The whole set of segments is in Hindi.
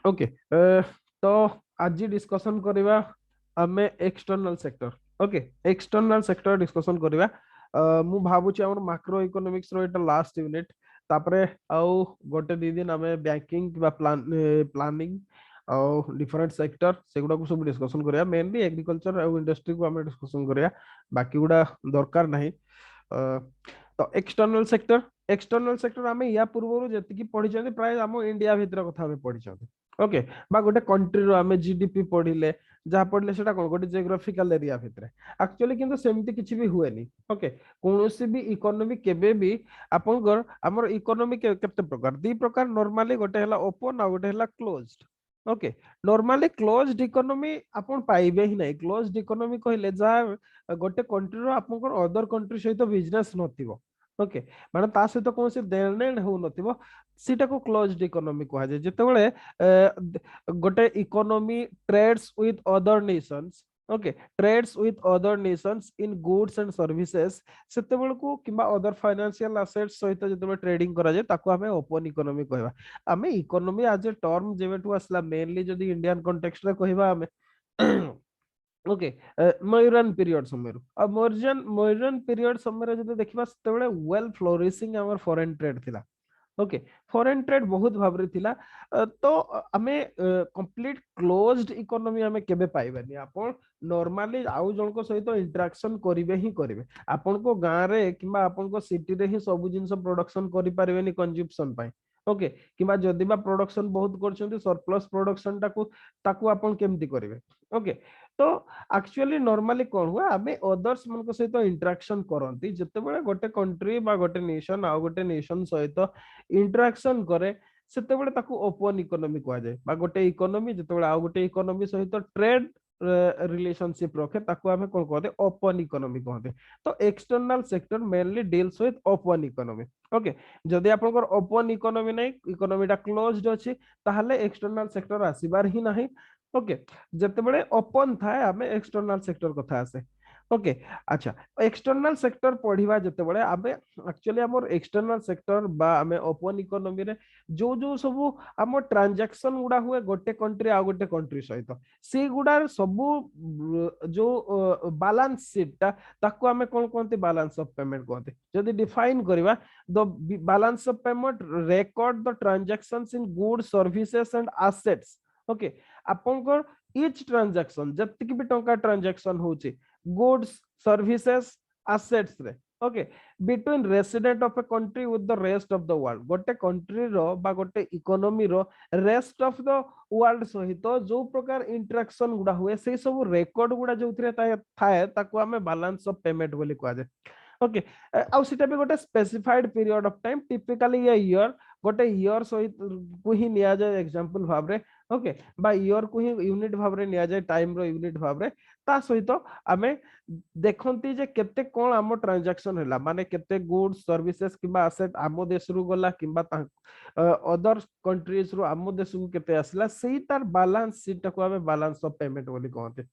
ओके तो आज डिस्कशन करवा आमे external sector. Okay external sector discussion करवा मु भावुची हमर मैक्रो इकोनॉमिक्स रो एटा लास्ट यूनिट तापरे आउ गोटे दी दिन आमे बैंकिंग बा प्लानिंग और डिफरेंट सेक्टर सेगुडा को सब डिस्कशन करया मेनली एग्रीकल्चर और इंडस्ट्री को आमे डिस्कशन करया बाकी गुडा दरकार नहीं। तो एक्सटर्नल सेक्टर आमे या पूर्व जति पढ़ी प्राय आम इंडिया भितर कथा आमे पढ़ी ओके बा गोटे कंट्री रो आमे जीडीपी पढ़िले जहाँ पढ़ले सेटा कोन गोटे जियोग्राफिकल एरिया भितर एक्चुअली किंतु सेमती किछि भी हुएनी। ओके कोनोसी भी इकोनॉमी केबे भी आपनकर हमर इकोनॉमी केते प्रकार दी प्रकार नॉर्मली गोटे हला ओपन आ गोटे हला closed. Okay normally closed economy आपण पाइबे ही नहीं क्लोज्ड इकोनॉमी कहले जा गोटे कंट्री रो आपनकर अदर कंट्री सहित बिजनेस नथिबो। ओके माने ता सहित कोनोसी देन नेन हो नथिबो सीटा को क्लोज्ड इकोनॉमी कहा जाय जेतेबेले गोटे economy trades with other nations. Okay trades with other nations in goods and services सेतेबेल को किबा अदर फाइनेंशियल एसेट्स सहित जेतेबेले ट्रेडिंग करा जाय ताको हमें ओपन इकोनॉमी कहबा। हमें इकोनॉमी एज ए टर्म जेबेटू असला मेनली जदी इंडियन कॉन्टेक्स्ट रे कहबा हमें ओके मयूरन पीरियड समय मयूरन पीरियड समय जब देखा से well flourishing our foreign trade थिला। ओके फॉरेन ट्रेड बहुत भाबरे थिला तो आमे कंप्लीट क्लोज्ड इकोनॉमी आमे केबे पाइबानी आपण नॉर्मली आउ जनको सहित इंटरेक्शन करिवे ही करिवे आपण को गां रे किबा आपण को सिटी रे ही सब जिंस प्रोडक्शन करि पारिबेनी कंजम्पशन पाई। ओके किबा जदी बा प्रोडक्शन बहुत करछन्ती सरप्लस प्रोडक्शन ताकू आपण केमती करिवे। ओके तो एक्चुअली नॉर्मली कौन हुआ आमे अदर्स मन सहित इंटरेक्शन करती जितेबाला गोटे कंट्री बा गोटे नेशन आ गोटे नेशन सहित इंटरेक्शन करे सेतेबेले ताकू ओपन इकोनॉमी कहा जाए बा गोटे इकोनॉमी जितेबाला आ गोटे इकोनॉमी सहित ट्रेड रिलेशनशिप रखे ताकू आमे कोन कहते ओपन इकोनॉमी कहते। तो external sector mainly deals with open economy. Okay जदि आपनकर ओपन इकोनॉमी नै इकोनॉमीटा क्लोज्ड अछि ताहले एक्सटर्नल सेक्टर आसीबार ही नाही। ओके जितेबाला ओपन थाए आमे एक्सटर्नल सेक्टर कथा आसे। ओके अच्छा एक्सटर्नल सेक्टर पढ़िबा जितेबाला आमे एक्चुअली हमर एक्सटर्नल सेक्टर बा आमे ओपन इकोनॉमी रे जो जो सब आम ट्रांजैक्शन गुडा हुए गोटे कंट्री आ गोटे कंट्री सहित से गुडा सबू जो बैलेंस शीट ताकू आमे कोन कहते बैलेंस ऑफ पेमेंट कहते जदि डिफाइन करबा the balance of payment record the transactions in goods services and assets. Okay आपनकर इच ट्रांजैक्शन जतिक भी टंका ट्रांजैक्शन होची गुड्स सर्विसेज एसेट्स रे okay between resident of a country with the rest of the world गोटे कंट्री रो बा गोटे इकोनॉमी रो रेस्ट ऑफ द वर्ल्ड सहित जो प्रकार इंटरेक्शन गुडा हुए से सब रेकॉर्ड गुडा जो थाए ताको हमें बैलेंस ऑफ पेमेंट बोली कहा जाए। ओके आउ सेटा भी गोटे specified period of time typically ये ईयर गोटे ईयर सहित को ही निया जाए एग्जांपल भाव रे। ओके बा ईयर को ही यूनिट भाव रे निया जाए टाइम रो यूनिट भाव रे ता सहित आमे देखंती जे केते कोन आम ट्रांजैक्शन हैला माने केते गुड्स सर्विसेज किबा एसेट आम देश रु गला किबा अदर कंट्रीज रु आम देश को केते आसला सेही तार बैलेंस शीट को आमे बैलेंस ऑफ पेमेंट बोली कहते।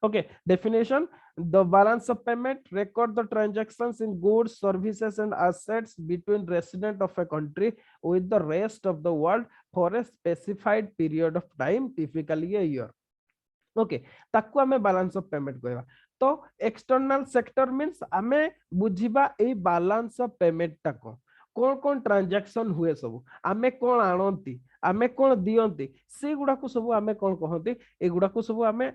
Okay, definition: the balance of payment record the transactions in goods, services, and assets between resident of a country with the rest of the world for a specified period of time, typically a year. Okay ताकू आमे बैलेंस ऑफ पेमेंट कहबा। तो एक्सटर्नल सेक्टर मींस आमे बुझिबा ए बैलेंस ऑफ पेमेंट टाको कोन कोन ट्रांजैक्शन हुए सब आमे कोन आणंती आमे कोन दियंती से गुडा को सब आमे कोन कहंती ए गुडा को सब आमे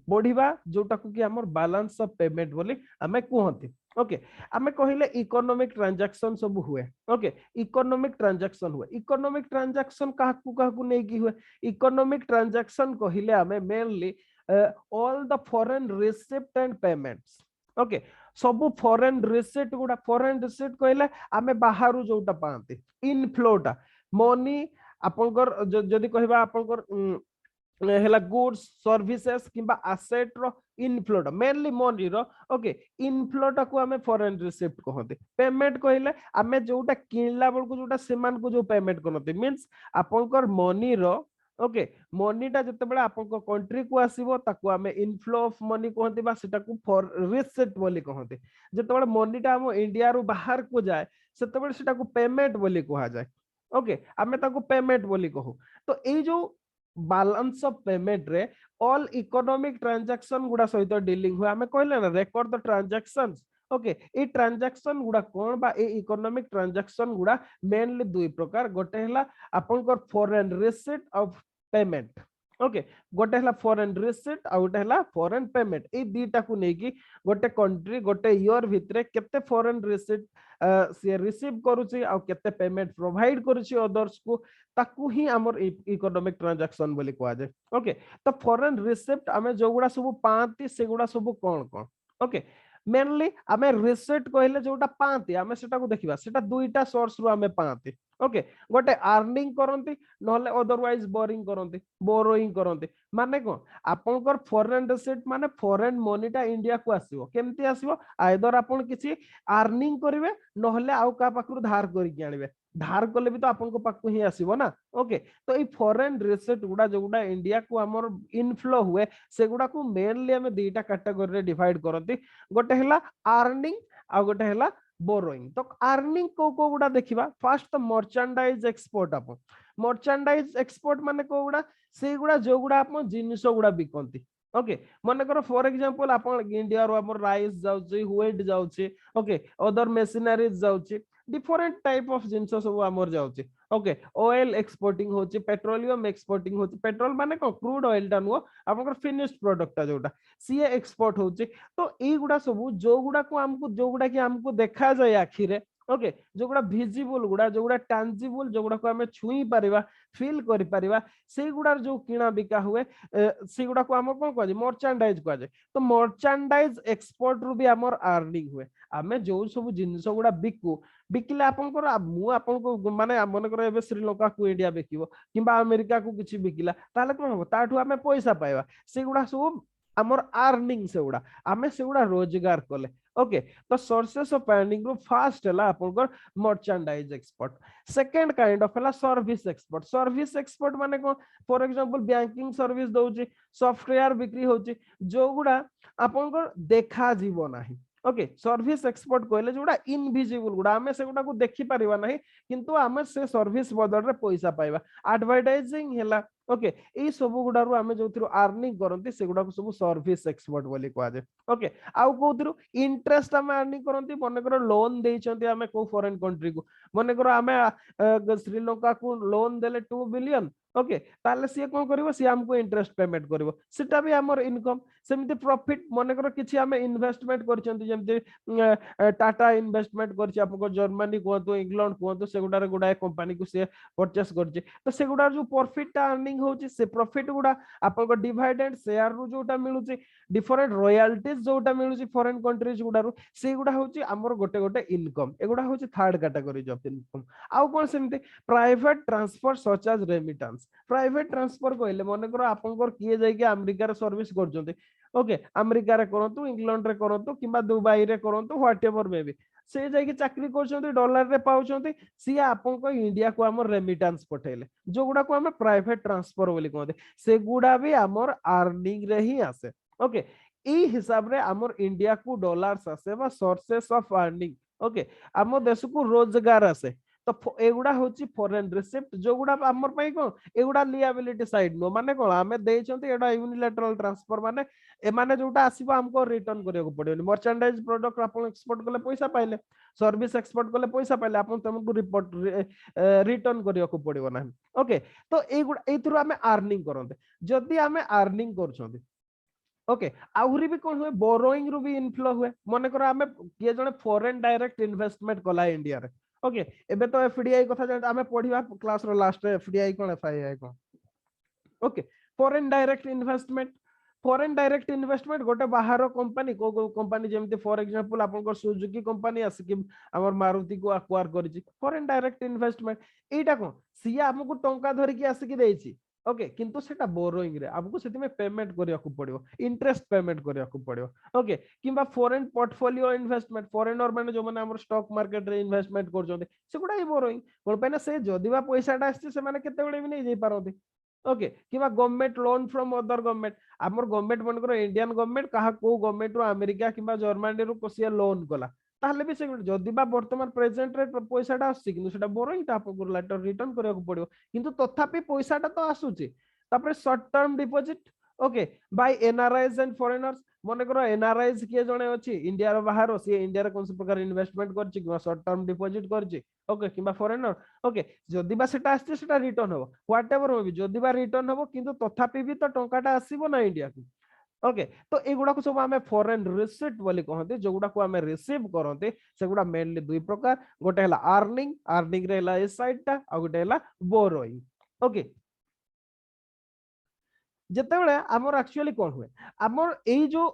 बढ़िबा जोटा को कि हमर बैलेंस ऑफ पेमेंट बोली आमे कहंती। ओके आमे कहिले इकोनॉमिक ट्रांजैक्शन सब हुए। ओके इकोनॉमिक ट्रांजैक्शन हुए इकोनॉमिक ट्रांजैक्शन काहकू नै की हुए इकोनॉमिक ट्रांजैक्शन कहिले आमे mainly all the foreign receipt and payments. Okay सब फॉरेन रिसिप्ट गुडा फॉरेन रिसिप्ट कहले आमे बाहरु जोटा पांती इनफ्लोटा मनी आपनकर जदी कहबा आपनकर हेला गुड्स सर्विसेज किबा एसेट रो इनफ्लो मेनली मनी रो। ओके इनफ्लोटा को हमें फॉरेन रिसिप्ट कहते पेमेंट कहले आमे जोटा किनला बेल को जोटा सेमान को जो पेमेंट करते मींस आपनकर मनी रो। ओके मनीटा जतेबेला आपन कंट्री को आसीबो ताको हमें इनफ्लो ऑफ मनी कहते बा सेटा को फॉर रिसिप्ट बोली कहते जतेबेला मनीटा हम इंडिया रो बाहर को जाए सेतेबेला सेटा को पेमेंट बोली कहा जाए। ओके हमें ताको पेमेंट बोली कहू। तो ए जो balance of payment रे all economic transaction गुड़ा सहित डीलिंग हुए आमे कहले ना record the transactions okay a transaction गुड़ा कोन बा ए इकोनॉमिक ट्रांजैक्शन गुड़ा मेनली दुई प्रकार गोटे हला आपनकर foreign receipt of payment okay गोटे हला फॉरेन रिसीट आ गोटे हला फॉरेन पेमेंट ए दीटा को नेकी गोटे कंट्री गोटे ईयर भितरे केते फॉरेन रिसीट से रिसीव करूची आ केते पेमेंट प्रोवाइड करूची अदर्स को ताकू ही हमर इकोनॉमिक ट्रांजैक्शन बोली कहा जाय ओके तो फॉरेन रिसीप्ट आमे जोगुडा सब पांती सेगुडा सब कोन कोन ओके मेनली आमे रिसीट कहले जोटा पांती आमे सेटा को देखिबा सेटा दुईटा सोर्स रु आमे पांती ओके गोटे अर्निंग करंती नहले अदरवाइज बोरिंग करंती बोरोइंग करंती माने कोन आपनकर फॉरेन रिसीट माने फॉरेन मनीटा इंडिया को आसीबो केमती आसीबो आइदर आपन किछि अर्निंग करिवे नहले आउ का पाखरु धार करि आनिबे धार कले भी तो आपन पाखु ही आसीबो ना ओके तो ई फॉरेन रिसीट गुडा जोगुडा इंडिया को हमर इनफ्लो हुए से गुडा को मेनली हमें दुईटा कैटेगरी रे डिवाइड करंती गोटे हला अर्निंग आ गोटे हला बोरोइंग तो अर्निंग को गुडा देखिबा फर्स्ट तो मर्चेंडाइज एक्सपोर्ट आप मर्चेंडाइज एक्सपोर्ट माने को गुडा से गुडा जो गुडा आप जिनिस गुडा बिकंती ओके मन कर फॉर एग्जांपल आपण इंडिया रो हमर राइस जाउची व्हीट जाउची ओके अदर मशीनरीज जाउची डिफरेंट टाइप ऑफ जिनिस सब हमर जाउची ओके ऑयल एक्सपोर्टिंग होची पेट्रोलियम एक्सपोर्टिंग होची पेट्रोल माने को क्रूड ऑयल टा नो आपनकर फिनिश्ड प्रोडक्ट टा जोटा सीए एक्सपोर्ट होची तो ई गुडा सब जो गुडा को हमको जो गुडा कि हमको देखा जाय आखिरे ओके जो गुडा विजिबल गुडा जो गुडा टैंजिबल जो गुडा को हमें छुई परिबा फील करि परिबा से गुडा जो किना बिका हुए से गुडा को हम कोन कहजे मर्चेंडाइज कहजे तो मर्चेंडाइज एक्सपोर्ट रु भी हमर अर्निंग हुए आमे जो सब जिनिस गुडा बिकू बिकिले आपनकर मु आपनको माने मन कर एबे श्रीलंका को इंडिया बिकिबो किबा अमेरिका को किछि बिकिला ताले कोन हो ताठू हमें पैसा पाइबा से गुडा सब हमर अर्निंग से गुडा आमे से गुडा रोजगार कले ओके तो सोर्सेस ऑफ अर्निंग रो फर्स्ट हला आपनकर merchandise export second kind of हला सर्विस एक्सपोर्ट माने को फॉर एग्जांपल बैंकिंग सर्विस दोची सॉफ्टवेयर बिक्री होची जो गुडा आपनकर देखा जीवो नाही ओके सर्विस एक्सपोर्ट कहले जोडा इनविजिबल गुडा हमें से गुडा को देखि परिबा नाही किंतु हमें से सर्विस बदल रे पैसा पाइबा एडवर्टाइजिंग हैला ओके ए सब गुडा रो हमें जोथिरो अर्निंग करंती से गुडा को सब सर्विस एक्सपोर्ट बोली कहा जाय ओके आउ कोथिरो इंटरेस्ट हमें अर्निंग करंती मने करो लोन देइचंती हमें को फॉरेन कंट्री को मने करो हमें श्रीलंका को लोन देले 2 बिलियन ओके ताले सी कोन करबो सी हमको इंटरेस्ट पेमेंट करबो सेटा भी हमर इनकम सेमिति प्रॉफिट मने करो किछि हमें इन्वेस्टमेंट करचंती जेमति टाटा इन्वेस्टमेंट करछि आपको जर्मनी कोतो इंग्लैंड कोतो सेगुडा गुडा कंपनी को से परचेस करछि तो सेगुडा जो प्रॉफिट अर्निंग होछि से प्रॉफिट गुडा आपको डिविडेंड शेयर रु जोटा मिलुछि डिफरेंट रॉयल्टीज जोटा मिलुछि फॉरेन कंट्रीज गुडा रु से गुडा होछि हमर गोटे गोटे इनकम एगुडा होछि थर्ड कैटेगरी ऑफ इनकम आउ कोन सेमति private transfer such as remittance private transfer कहले मन करो आपनकर किए जाय के अमेरिका रे सर्विस करजोते ओके अमेरिका रे करंतु इंग्लैंड रे करंतु किबा दुबई रे करंतु व्हाटएवर मे बी से जाय के चाकरी करछंती डॉलर रे पाउछंती सी आपनको इंडिया को हमर रेमिटेंस पठेले जो गुडा को हम प्राइवेट ट्रांसफर बोली कहते से गुडा भी हमर अर्निंग रे ही आसे ओके ई हिसाब रे हमर इंडिया को डॉलर्स आसे बा सोर्सेस ऑफ अर्निंग ओके हम देश को रोजगार आसे तो एगुडा होची फॉरेन रिसिप्ट जो गुडा हमर पई को एगुडा लिएबिलिटी साइड नो माने कोन हमें देइछंती एडा यूनिलैटरल ट्रांसफर माने ए माने जोटा आसीबो हमको रिटर्न करियो को पड़ियो मर्चेंडाइज प्रोडक्ट आपण एक्सपोर्ट करले पैसा पाइले सर्विस एक्सपोर्ट करले पैसा पाइले आपण तुमको रिपोर्ट रिटर्न करियो को पड़ियो ना ओके तो एगुडा एथुरु हमें अर्निंग करंते जदी हमें अर्निंग करछंती ओके आहुरी भी कोन हुए बोरोइंग रु भी इनफ्लो हुए माने करो हमें किए जने फॉरेन डायरेक्ट इन्वेस्टमेंट कला इंडिया रे ओके एबे तो एफडीआई कथा जान हमें पढिबा क्लास रो लास्ट रे एफडीआई कोन एफआईआई कोन ओके फॉरेन डायरेक्ट इन्वेस्टमेंट गोटे बाहर कंपनी को कंपनी जेमते फॉर एग्जांपल आपनकर सुजुकी कंपनी आसी कि हमर मारुति को एक्वायर करिछि फॉरेन डायरेक्ट इन्वेस्टमेंट एटा कोन सिया हमको टंका धरि कि आसी कि देछि ओके किंतु सेटा बोरोइंग रे आपको सेति में पेमेंट करिया को पड़ियो इंटरेस्ट पेमेंट करिया को पड़ियो ओके किबा फॉरेन पोर्टफोलियो इन्वेस्टमेंट फॉरेनर माने जो माने हमर स्टॉक मार्केट रे इन्वेस्टमेंट करजोंते से गुडा ही बोरोइंग कोन पैना से जदिबा पैसाटा आछि से माने केते बेले भी नहीं जाई पारंती ओके किबा government loan from other government हमर गवर्नमेंट मन करो इंडियन गवर्नमेंट कहा को गवर्नमेंट रो अमेरिका किबा जर्मनी रो कोसिया लोन कला ताहले भी से जदि बा वर्तमान प्रेजेंट रे पैसाटा आछि किंतु सेटा बोरोइंग ता आपको लेटर रिटर्न करिया को पड़ियो किंतु तथापि पैसाटा तो आसुची तापर short term deposit okay by NRIs and foreigners मन कर एनआरआईज किए जणे अछि इंडिया रो बाहर सी इंडिया रे कोन से प्रकार इन्वेस्टमेंट करछि कि शॉर्ट टर्म डिपॉजिट करछि ओके किबा फॉरेनर ओके जदि बा सेटा आछि सेटा रिटर्न हो व्हाट एवर हो जदि बा रिटर्न हो किंतु तथापि भी तो टंकाटा आसीबो ना इंडिया को ओके तो एगुड़ा को सब आमे फॉरेन रिसीट बोली कहते जोगुड़ा को आमे रिसीव करते सेगुड़ा मेनली दुई प्रकार गोटे हला अर्निंग अर्निंग रे हला ए साइड टा आ गोटे हला बोरोइंग ओके जेतेबेले आमर एक्चुअली कोन हुए आमर एई जो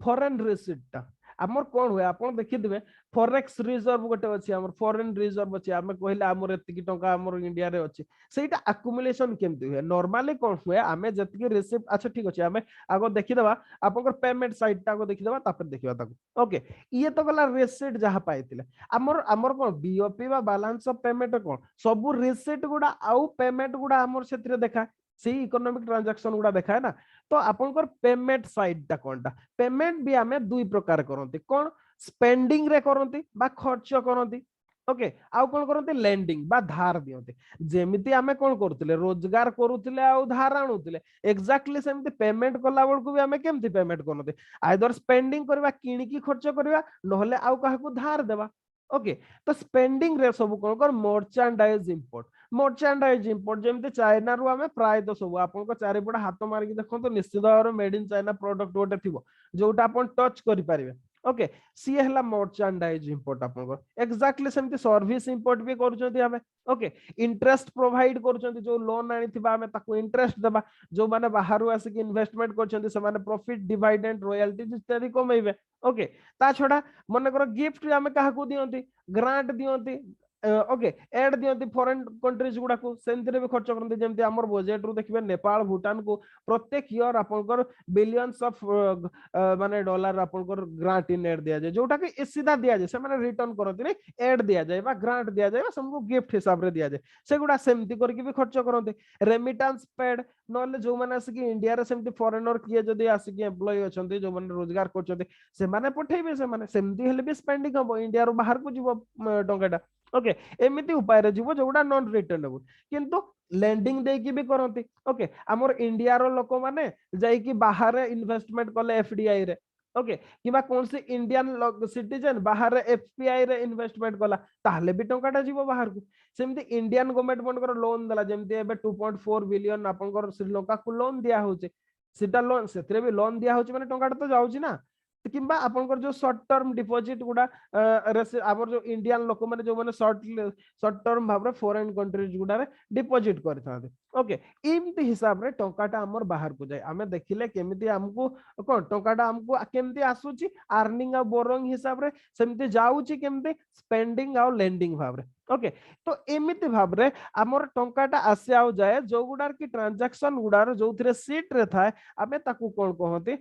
फॉरेन रिसीट टा आमर कोन हुए आपण देखिदिबे फॉरेक्स रिजर्व गोटे अछि आमर फॉरेन रिजर्व अछि आमे कहले आमर एतिकी टंका आमर इंडिया रे अछि सेटा अक्युमुलेशन केमति हुए नॉर्मली कोन हुए आमे जतिकी रिसीव अच्छा ठीक अछि आमे आगो देखिदबा आपनकर पेमेंट साइड टा को देखिदबा तापर देखिबा ताको ओके ये तो गला रिसीट जहा पाइतिले आमर आमर कोन बीओपी बा बैलेंस ऑफ पेमेंट कोन सब रिसीट गुडा आउ पेमेंट गुडा आमर सेतिरे देखा सी इकोनॉमिक ट्रांजैक्शन गुडा देखाए ना तो आपनकर पेमेंट साइड टा कोनटा पेमेंट भी आमे दुई प्रकार करंती कोन स्पेंडिंग रे करंती बा खर्च करंती ओके आउ कोन करंती लेंडिंग बा धार दियंती जेमिति आमे कोन करथिले रोजगार करूथिले आउ धार आनुथिले एग्जैक्टली सेमति पेमेंट कला बळकु भी आमे केमति पेमेंट करंती आइदर स्पेंडिंग करबा किणी की खर्च करबा नहले आउ काहाकू धार देबा ओके तो स्पेंडिंग रे सब कोन कर मर्चेंडाइज इंपोर्ट मर्चेंडाइज इंपोर्ट जेमते चाइना रु आमे प्राय तो सब आपन को चारिपडा हाथ मार के देखो निश्चित भाव मेड इन चाइना प्रोडक्ट गोटे थिबो जोटा आपन टच करि पारिबे ओके सी हला मर्चेंडाइज इंपोर्ट आपन को एक्जेक्टली सेमती सर्विस इंपोर्ट भी करूचंती हमें ओके इंटरेस्ट प्रोवाइड करूचंती जो लोन आनी थिबा हमें ताको इंटरेस्ट देबा जो माने बाहरु आसी के इन्वेस्टमेंट करचंती से माने प्रॉफिट डिविडेंड रॉयल्टीज इत्यादि कमेइबे ओके ता छडा मन कर गिफ्ट हमें काहाकू दियंती ग्रांट दियंती ओके एड दियंती फॉरेन कंट्रीज गुडा को सेंतरे भी खर्च करते जेमती हमर बजेट रु देखबे नेपाल भूटान को प्रत्येक ईयर आपनकर बिलियंस ऑफ माने डॉलर आपनकर ग्रांट इन एड दिया जाय जोटा कि सीधा दिया जाय से माने रिटर्न करती नै एड दिया जाय बा ग्रांट दिया जाय सबको गिफ्ट हिसाब रे दिया जाय से गुडा सेमती करके भी खर्च करते रेमिटेंस पेड नले जो माने आसी इंडिया रे सेमती फॉरेनर किए जदी आसी एम्प्लॉय अछंती जो माने रोजगार करछंती से माने पठेबे से माने सेमती हेले भी स्पेंडिंग हो इंडिया रो बाहर को जीवो टंकाटा ओके एमिति उपाय रे जीवो जोडा नॉन रिटर्नेबल किंतु लेंडिंग दे की भी करंती ओके हमर इंडिया रो लोक माने जाई की बाहर इन्वेस्टमेंट करले एफडीआई रे ओके किबा कोन से इंडियन सिटीजन बाहर एफपीआई रे इन्वेस्टमेंट कला ताहले भी टंकाटा जीवो बाहर को सेमती इंडियन गवर्नमेंट मनकर लोन दला जेमती एबे 2.4 बिलियन आपनकर श्रीलंका को लोन दिया होचे सीटा लोन सेतरे भी लोन दिया होचे माने टंकाटा तो जाउची ना किंबा आपनकर जो शॉर्ट टर्म डिपॉजिट गुडा आवर जो इंडियन लोक माने जो माने शॉर्ट टर्म भाबरे फॉरेन कंट्रीज गुडा रे डिपॉजिट करथाते ओके इमती हिसाब रे टंकाटा हमर बाहर को जाय आमे देखिले केमिति हमको कोन टंकाटा हमको केमिति आसुची अर्निंग आ बोरोइंग हिसाब रे सेमिति जाउची केमिति स्पेंडिंग आ लेंडिंग भाबरे ओके तो एमिति भाबरे हमर टंकाटा आसे आउ जाय जो गुडार की ट्रांजैक्शन गुडार जो थरे सीट रे थाए आमे ताकू कोन कहते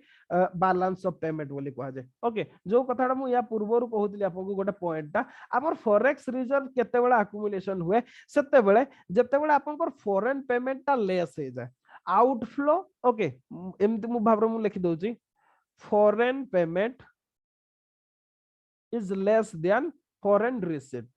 बैलेंस ऑफ पेमेंट बोली कहा जाय ओके जो कथाटा मु या पूर्वरु कहउतली आपको गोटे पॉइंट ता हमर फॉरेक्स रिजर्व केते बेला अक्युमुलेशन हुए सेते बेले जेते बेले आपनकर फॉरेन पेमेंट ता लेस हे जाय आउटफ्लो ओके एमति मु भाबरे मु लिखि दोची foreign payment is less than foreign receipt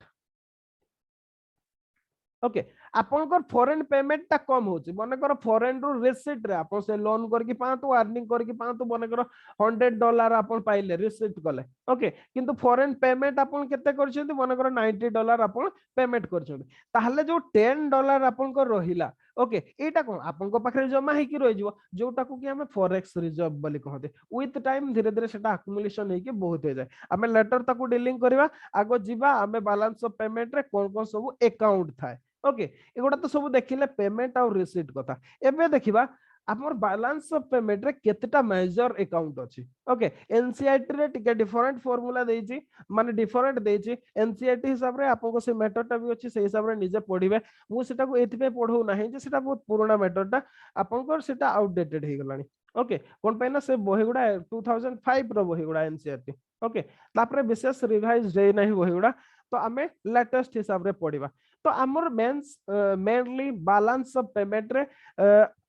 okay आपनकर फॉरेन पेमेंट ता कम होची माने कर फॉरेन रो रिसीट रे आपन से लोन करके पांतो अर्निंग करके पांतो माने कर $100 आपन पाइले रिसीट कले ओके किंतु फॉरेन पेमेंट आपन केते करछंती माने कर $90 आपन पेमेंट करछंती ताहले जो $10 आपन को रहिला ओके एटा कोन आपन को पाखरे जमा हे की रहि जिवो जोटा को कि हमें फॉरेक्स रिजर्व बोली कहते विथ टाइम धीरे धीरे सेटा अक्युमुलेशन हे के बहुत हो जाय हमें लेटर ताको डीलिंग करबा आगो जिबा हमें बैलेंस ऑफ पेमेंट रे कोन कोन सब अकाउंट थाए ओके एगोटा तो सब देखिले पेमेंट और रिसीट कथा एबे देखिबा हमर बैलेंस ऑफ पेमेंट रे केतेटा मेजर अकाउंट अछि ओके एनसीईआरटी रे टिके डिफरेंट फार्मूला देछि माने डिफरेंट देछि एनसीईआरटी हिसाब रे आपको से मेथड टा भी अछि से हिसाब रे निजे पढिबे मु सेटा को एथिबे पढौ नाही जे सेटा बहुत पुराना मेथड टा आपनकर सेटा आउटडेटेड हे गलानी ओके कोन पैना से बहिगुडा 2005 रो बहिगुडा एनसीईआरटी ओके तापरे विशेष रिवाइज दे नाही बहिगुडा तो आमे लेटेस्ट हिसाब रे पढिबा तो हमर मेनली बैलेंस ऑफ पेमेंट रे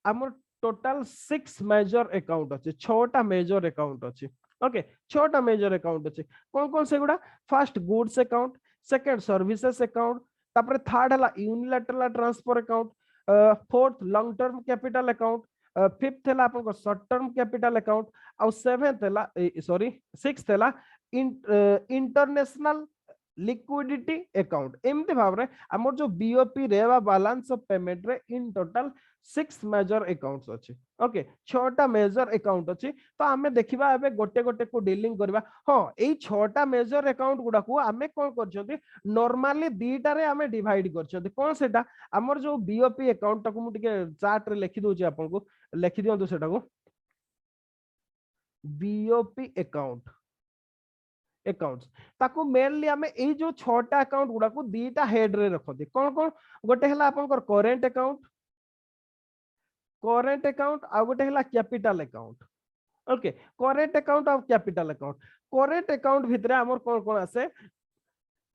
हमर टोटल 6 मेजर अकाउंट अछि 6टा मेजर अकाउंट अछि ओके 6टा मेजर अकाउंट अछि कोन से गुडा first goods account second services account तापर थर्ड हला unilateral transfer account fourth long term capital account, fifth है आपन शॉर्ट टर्म कैपिटल अकाउंट, और सेवेंथ है सॉरी सिक्स्थ है इंटरनेशनल लिक्विडिटी अकाउंट। एमती भाव रे हमर जो बीओपी रे बा बैलेंस ऑफ पेमेंट रे इन टोटल 6 मेजर अकाउंट्स अछि। ओके 6टा मेजर अकाउंट अछि। तो आमे देखिबा एबे गोटे गोटे को डीलिंग करबा। हां एई 6टा मेजर अकाउंट गुडा को आमे कोन करछथि नॉर्मली दीटा रे आमे डिवाइड करछथि। कोन सेटा हमर जो बीओपी अकाउंट टाको मु टिके चार्ट रे लिखि दोछि आपन को, लिखि दियंतु सेटा को बीओपी अकाउंट अकाउंट्स ताको मेनली आमे एई जो 6टा अकाउंट गुडा को दीटा हेड रे रखथि। कोन कोन गोटे हला आपन को करेंट अकाउंट, करेंट अकाउंट आ गोटे हला capital account. Okay current account और कैपिटल अकाउंट। करेंट अकाउंट भितरे हमर कोन कोन आसे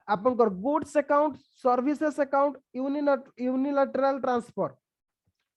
आपन को goods account, services account, unilateral transfer,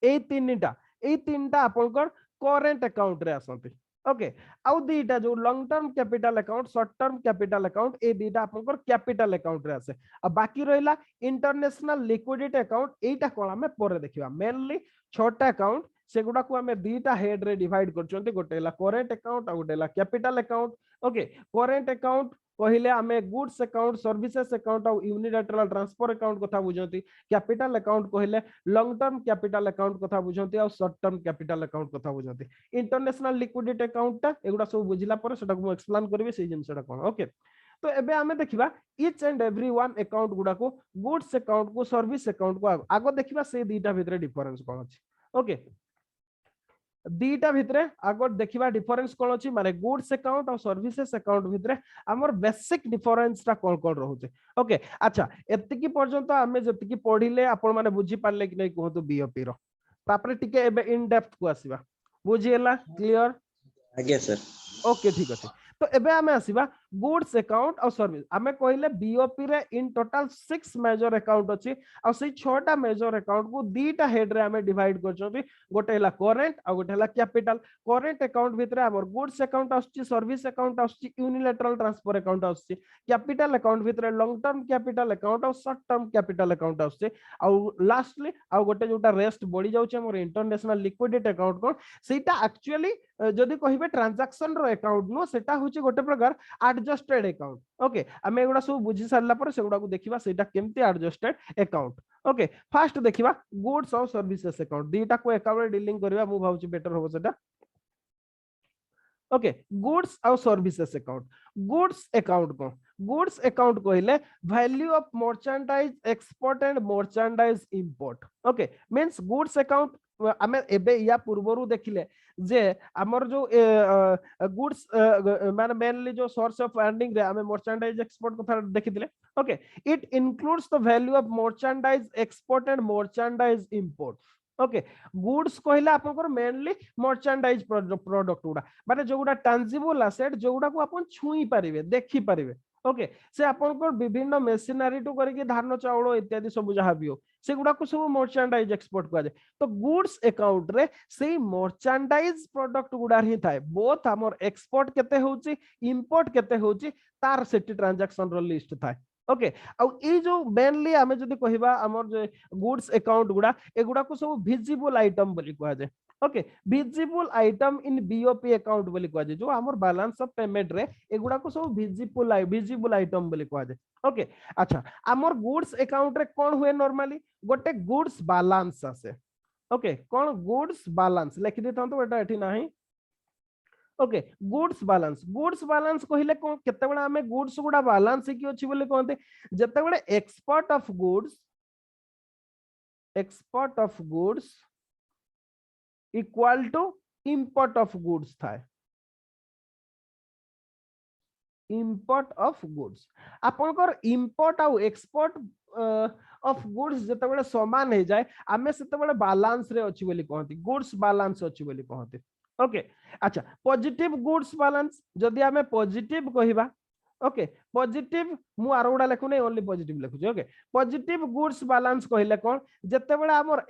ए तीनटा आपन को करेंट अकाउंट रे आसंती। ओके आउ दीटा जो long term capital account, short term capital account, ए दीटा आपन को कैपिटल अकाउंट रे आसे। आ बाकी रहिला इंटरनेशनल लिक्विडिटी अकाउंट, एटा कोन हमें पर देखिबा। मेनली 6टा अकाउंट सेगुडा को हमें दीटा हेड रे डिवाइड करचोंती। गोटे हला करेंट अकाउंट आ गोटे हला capital account. Okay current account कहले आमे गुड्स अकाउंट, सर्विसेज अकाउंट और यूनिलैटरल ट्रांसफर अकाउंट कथा बुझंती। कैपिटल अकाउंट कहले लॉन्ग टर्म कैपिटल अकाउंट कथा बुझंती और शॉर्ट टर्म कैपिटल अकाउंट कथा बुझंती। इंटरनेशनल लिक्विडिटी अकाउंट ता एगुडा सब बुझिला पर सेटा को एक्सप्लेन करबे से जिनसटा कोन। ओके तो एबे आमे देखिबा each and every one account गुडा को गुड्स अकाउंट को सर्विस अकाउंट को आगो देखिबा से दीटा भितरे डिफरेंस कोन अछि। ओके दीटा भितरे आगो देखिबा डिफरेंस कोन अछि माने गुड्स अकाउंट और सर्विसेज अकाउंट भितरे हमर बेसिक डिफरेंस ता कोन कोन रहउते। ओके अच्छा एतिकी पर्यंत आमे जतिकी पढिले आपण माने बुझी पारले कि नै कहतो बीओपी रो। तापरे टिके एबे इन डेप्थ को आसीबा। बुझिएला क्लियर? आज्ञा सर। ओके ठीक अछि। तो एबे आमे आसीबा गुड्स अकाउंट और सर्विस। आमे कहले बीओपी रे इन टोटल 6 मेजर अकाउंट अछि और से 6टा मेजर अकाउंट को दीटा हेड रे आमे डिवाइड करछथि। गोटे हला करेंट और गोटे हला कैपिटल। करेंट अकाउंट भितरे हमर गुड्स अकाउंट आछि, सर्विस अकाउंट आछि, यूनिलैटरल ट्रांसफर अकाउंट आछि। कैपिटल अकाउंट भितरे लॉन्ग टर्म कैपिटल अकाउंट और शॉर्ट टर्म कैपिटल अकाउंट आछि। और लास्टली और गोटे जोटा रेस्ट बढी जाउछ हमर इंटरनेशनल लिक्विडिटी अकाउंट को सेटा एक्चुअली जदि कहिबे ट्रांजैक्शन रो अकाउंट नो सेटा होची गोटे प्रकार एडजस्टेड अकाउंट। ओके आमे एगुडा सब बुझी सारला पर सेगुडा को देखिबा सेटा केमती एडजस्टेड अकाउंट। ओके फर्स्ट देखिबा गुड्स और सर्विसेज अकाउंट दीटा को अकाउंट डीलिंग करबा मु भाउची बेटर होबो सेटा। ओके गुड्स और सर्विसेज अकाउंट। गुड्स अकाउंट को गुड्स अकाउंट कहले value of merchandise export and merchandise import. Okay means goods account आमे एबे या पूर्वरु देखिले जे हमर जो गुड्स माने मेनली जो सोर्स ऑफ अर्निंग रे हमें मर्चेंडाइज एक्सपोर्ट कथा देखिथिले। Okay it includes the value of merchandise export and merchandise import. Okay goods कहला आपनकर मेनली मर्चेंडाइज प्रोडक्ट गुडा माने जो गुडा टैंजिबल एसेट जो गुडा को आपन छुई पारिबे देखि पारिबे। ओके से आपनकर विभिन्न मशीनरी टू करके धान चाउल इत्यादि सब जहां भी हो से गुडा को सब मर्चेंडाइज एक्सपोर्ट करा जाय। तो गुड्स अकाउंट रे से मर्चेंडाइज प्रोडक्ट गुडा ही थाए बोथ हमर एक्सपोर्ट केते होची इंपोर्ट केते होची तार सेटी ट्रांजैक्शन रो लिस्ट थाए। ओके आउ ए जो मेनली हमें जदी कहिबा हमर जे गुड्स अकाउंट गुडा एगुडा को सब विजिबल आइटम बोली कहा जाय। ओके विजिबल आइटम इन बीओपी अकाउंट बोली कहा जाय जो हमर बैलेंस ऑफ पेमेंट रे एगुडा को सब विजिबल आइटम बोली कहा जाय। ओके अच्छा हमर गुड्स अकाउंट रे कोन हुए नॉर्मली गोटे गुड्स बैलेंस आसे। ओके कोन गुड्स बैलेंस लिखि देथन तो एटा एठी नाही। ओके गुड्स बैलेंस कहले कोन केते बडा हमें गुड्स गुडा बैलेंस की अछि बोले कहते जते बडे export of goods equal to import of goods थाए। इंपोर्ट ऑफ गुड्स आपनकर इंपोर्ट और एक्सपोर्ट ऑफ गुड्स जते बडे समान हे जाय हमें सेते बडे बैलेंस रे अछि बोली कहते गुड्स बैलेंस अछि बोली कहते। ओके अच्छा पॉजिटिव गुड्स बैलेंस जदि हमें पॉजिटिव कहिबा। ओके पॉजिटिव मु आरोडा लेखु नै ओनली पॉजिटिव लेखु छी। ओके पॉजिटिव गुड्स बैलेंस कहले कोन जते बडे हमर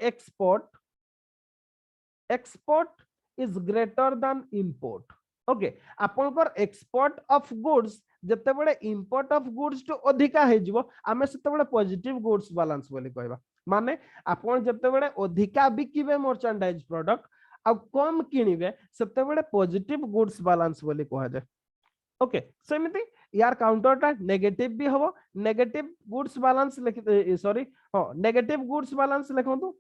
export is greater then import. Okay आपनकर एक्सपोर्ट ऑफ गुड्स जते बडे इंपोर्ट ऑफ गुड्स तो अधिका हे जिवो हमें सेते बडे पॉजिटिव गुड्स बैलेंस बोली कहबा। माने आपण जते बेले अधिका बिकिबे मर्चेंडाइज प्रोडक्ट आ कम किनिबे सेते बेले पॉजिटिव गुड्स बैलेंस बोली कहा जाय ओके सेमिति यार काउंटरटा नेगेटिव भी हबो नेगेटिव गुड्स बैलेंस सॉरी हां नेगेटिव गुड्स बैलेंस लिखंतु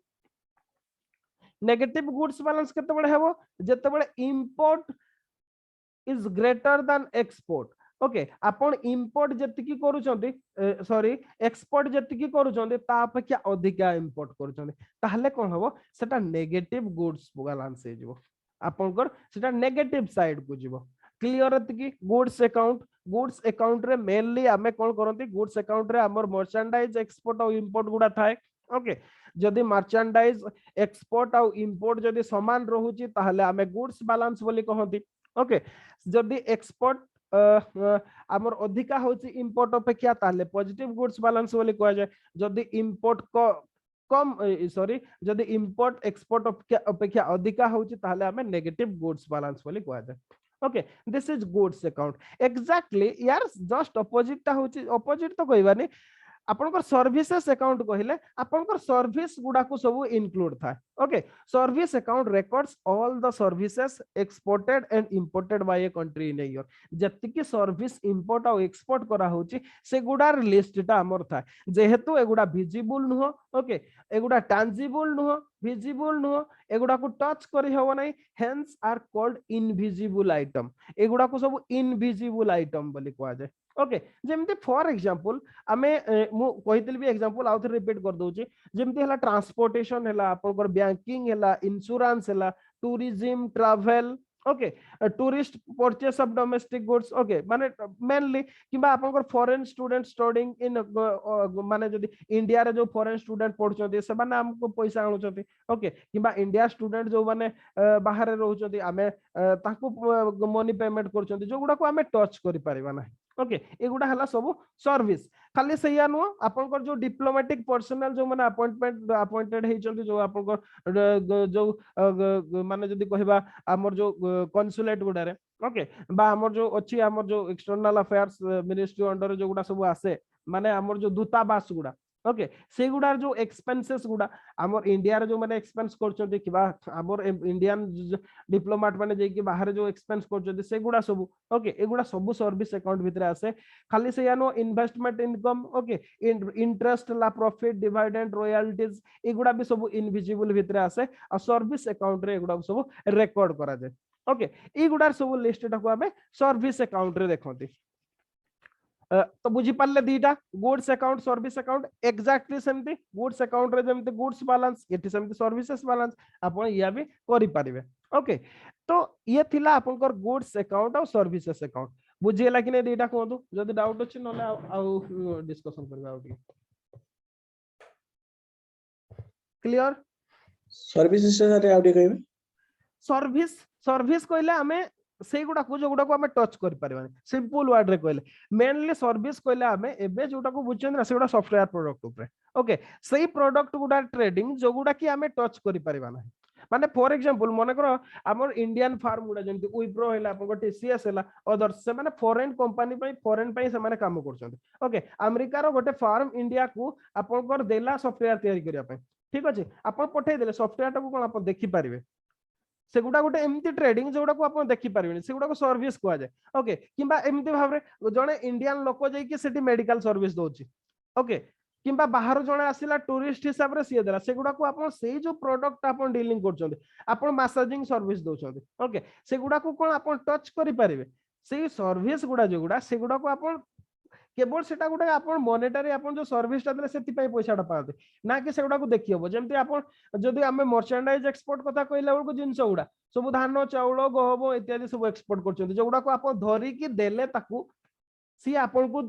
नेगेटिव गुड्स बैलेंस केते बेले हबो जते बेले import is greater than export okay आपण इंपोर्ट जतिकी करूचंती सॉरी एक्सपोर्ट जतिकी करूचंती ता अपेक्षा अधिका इंपोर्ट करूचंती ताहले कोन हबो सेटा नेगेटिव गुड्स बैलेंस हे जिवो आपनकर सेटा नेगेटिव साइड को जिवो क्लियर एतिकी गुड्स अकाउंट रे मेनली आमे कोन करंती गुड्स अकाउंट रे हमर मर्चेंडाइज एक्सपोर्ट और इंपोर्ट गुडा थाए ओके जदि मर्चेंडाइज एक्सपोर्ट और इंपोर्ट जदि समान रहुची ताहले आमे गुड्स बैलेंस बोली कहंती ओके जदि एक्सपोर्ट आमर अधिका होची इंपोर्ट अपेक्षा ताहले पॉजिटिव गुड्स बैलेंस बोली कहा जाय जदि इंपोर्ट को कम सॉरी जदि इंपोर्ट एक्सपोर्ट अपेक्षा अधिका होची ताहले हमें नेगेटिव गुड्स बैलेंस बोली कहा जाय okay this is goods account exactly यार जस्ट अपोजिट ता होची अपोजिट तो कहबानी आपनकर सर्विसेस अकाउंट कहिले आपनकर सर्विस गुडा को सब इंक्लूड था okay service account records all the services exported and imported by a country in year जति की सर्विस इंपोर्ट और एक्सपोर्ट करा होची से गुडार लिस्टटा हमर था जेहेतु एगुडा विजिबल नुह ओके एगुडा टैंजिबल नुह विजिबल नुह एगुडा को टच करी हो नै hence are called invisible item एगुडा को सब इनविजिबल आइटम बोली कहा जाय ओके जेमती फॉर एग्जांपल आमे मु कहितली भी एग्जांपल आउथर रिपीट कर दोची जेमती हला ट्रांसपोर्टेशन हला आपनकर बैंकिंग हला इंश्योरेंस हला tourism travel okay tourist purchase of domestic goods okay माने मेनली किबा आपनकर फॉरेन स्टूडेंट स्टडीइंग इन माने जदी इंडिया रे जो फॉरेन स्टूडेंट पढुचंती से माने हमको पैसा आनुचंती ओके किबा इंडिया स्टूडेंट जो माने बाहर रहउचंती आमे ताकू मनी पेमेंट करचंती जो गुडा को आमे टच करि परिबा ना ओके एगुडा हला सब सर्विस खाली सैया नु आपनकर जो डिप्लोमेटिक पर्सनल जो माने अपॉइंटेड हेचंती जो आपनकर जो माने जदी कहबा हमर जो कॉन्सुलेट गुडा रे ओके बा हमर जो अछि हमर जो एक्सटर्नल अफेयर्स मिनिस्ट्री अंडर जो गुडा सब आसे माने हमर जो दूतावास गुडा ओके से गुडा जो एक्सपेंसेस गुडा हमर इंडिया रे जो माने एक्सपेंस करचंती किबा हमर इंडियन डिप्लोमेट माने जे कि बाहर जो एक्सपेंस करचंती से गुडा सब ओके एगुडा सब सर्विस अकाउंट भितरे आसे खाली से यानो इन्वेस्टमेंट इनकम ओके इंटरेस्ट ला प्रॉफिट डिविडेंड रॉयल्टीज एगुडा भी सब इनविजिबल भितरे आसे आ सर्विस अकाउंट रे एगुडा सब रिकॉर्ड करा जाय ओके एगुडा सब लिस्ट टाको हमें सर्विस अकाउंट रे देखंती तो बुझी पाले दीटा goods account service account exactly सेमती गुड्स अकाउंट रे जेमती गुड्स बैलेंस एठी सेमती सर्विसेस बैलेंस आपण या भी करि पारिबे ओके तो ये थिला आपनकर गुड्स अकाउंट और सर्विसेस अकाउंट बुझियला कि नै दीटा कोंतु जदी डाउट अछि नले आ डिस्कशन करबा आउटी क्लियर सर्विसेस रे आउटी कहबे सर्विस सर्विस कहले हमें से गुडा को जो गुडा को हमें टच कर परिबानी सिंपल वर्ड रे कहले मेनली सर्विस कहले हमें एबे जोटा को बुझछन ना से गुडा सॉफ्टवेयर प्रोडक्ट ऊपर ओके सही प्रोडक्ट गुडा ट्रेडिंग जो गुडा की हमें टच कर परिबा ना माने फॉर एग्जांपल माने करो हमर इंडियन फार्म गुडा जेंति विप्रो हैला आपन टीसीएस हैला अदर से माने फॉरेन कंपनी पई फॉरेन पई से माने काम करछन ओके अमेरिका रो गोटे फार्म इंडिया को आपन कर देला सॉफ्टवेयर तैयारी करिया पई ठीक अछि आपन पठै देले सॉफ्टवेयर टा को कोन आपन देखि परिबे से गुडा गोटे एमती ट्रेडिंग जोडा को आपण देखि परिबेनी से गुडा को सर्विस को जाय ओके किबा एमती भाबरे जणे इंडियन लोक जाय कि सेठी मेडिकल सर्विस दोची ओके किबा बाहर जणे आसिला टूरिस्ट हिसाब रे सिए देला से गुडा को आपण सेही जो प्रोडक्ट आपण डीलिंग करछोंती आपण मसाजिंग सर्विस दोछोंती ओके से गुडा को कोन आपण टच करि परिबे से सर्विस गुडा जो गुडा से गुडा को आपण केवल सेटा गुडा आपण मॉनेटरी आपण जो सर्विस ता देले सेति पई पैसाटा पाते ना कि सेगुडा को देखि हबो जेमति आपण जदि हमें मर्चेंडाइज एक्सपोर्ट कथा कइला बेलको जिंस गुडा सब धान चाउल गहम इत्यादि सब एक्सपोर्ट करछन्ती जो गुडा को आपण धरि कि देले ताकू सी आपण को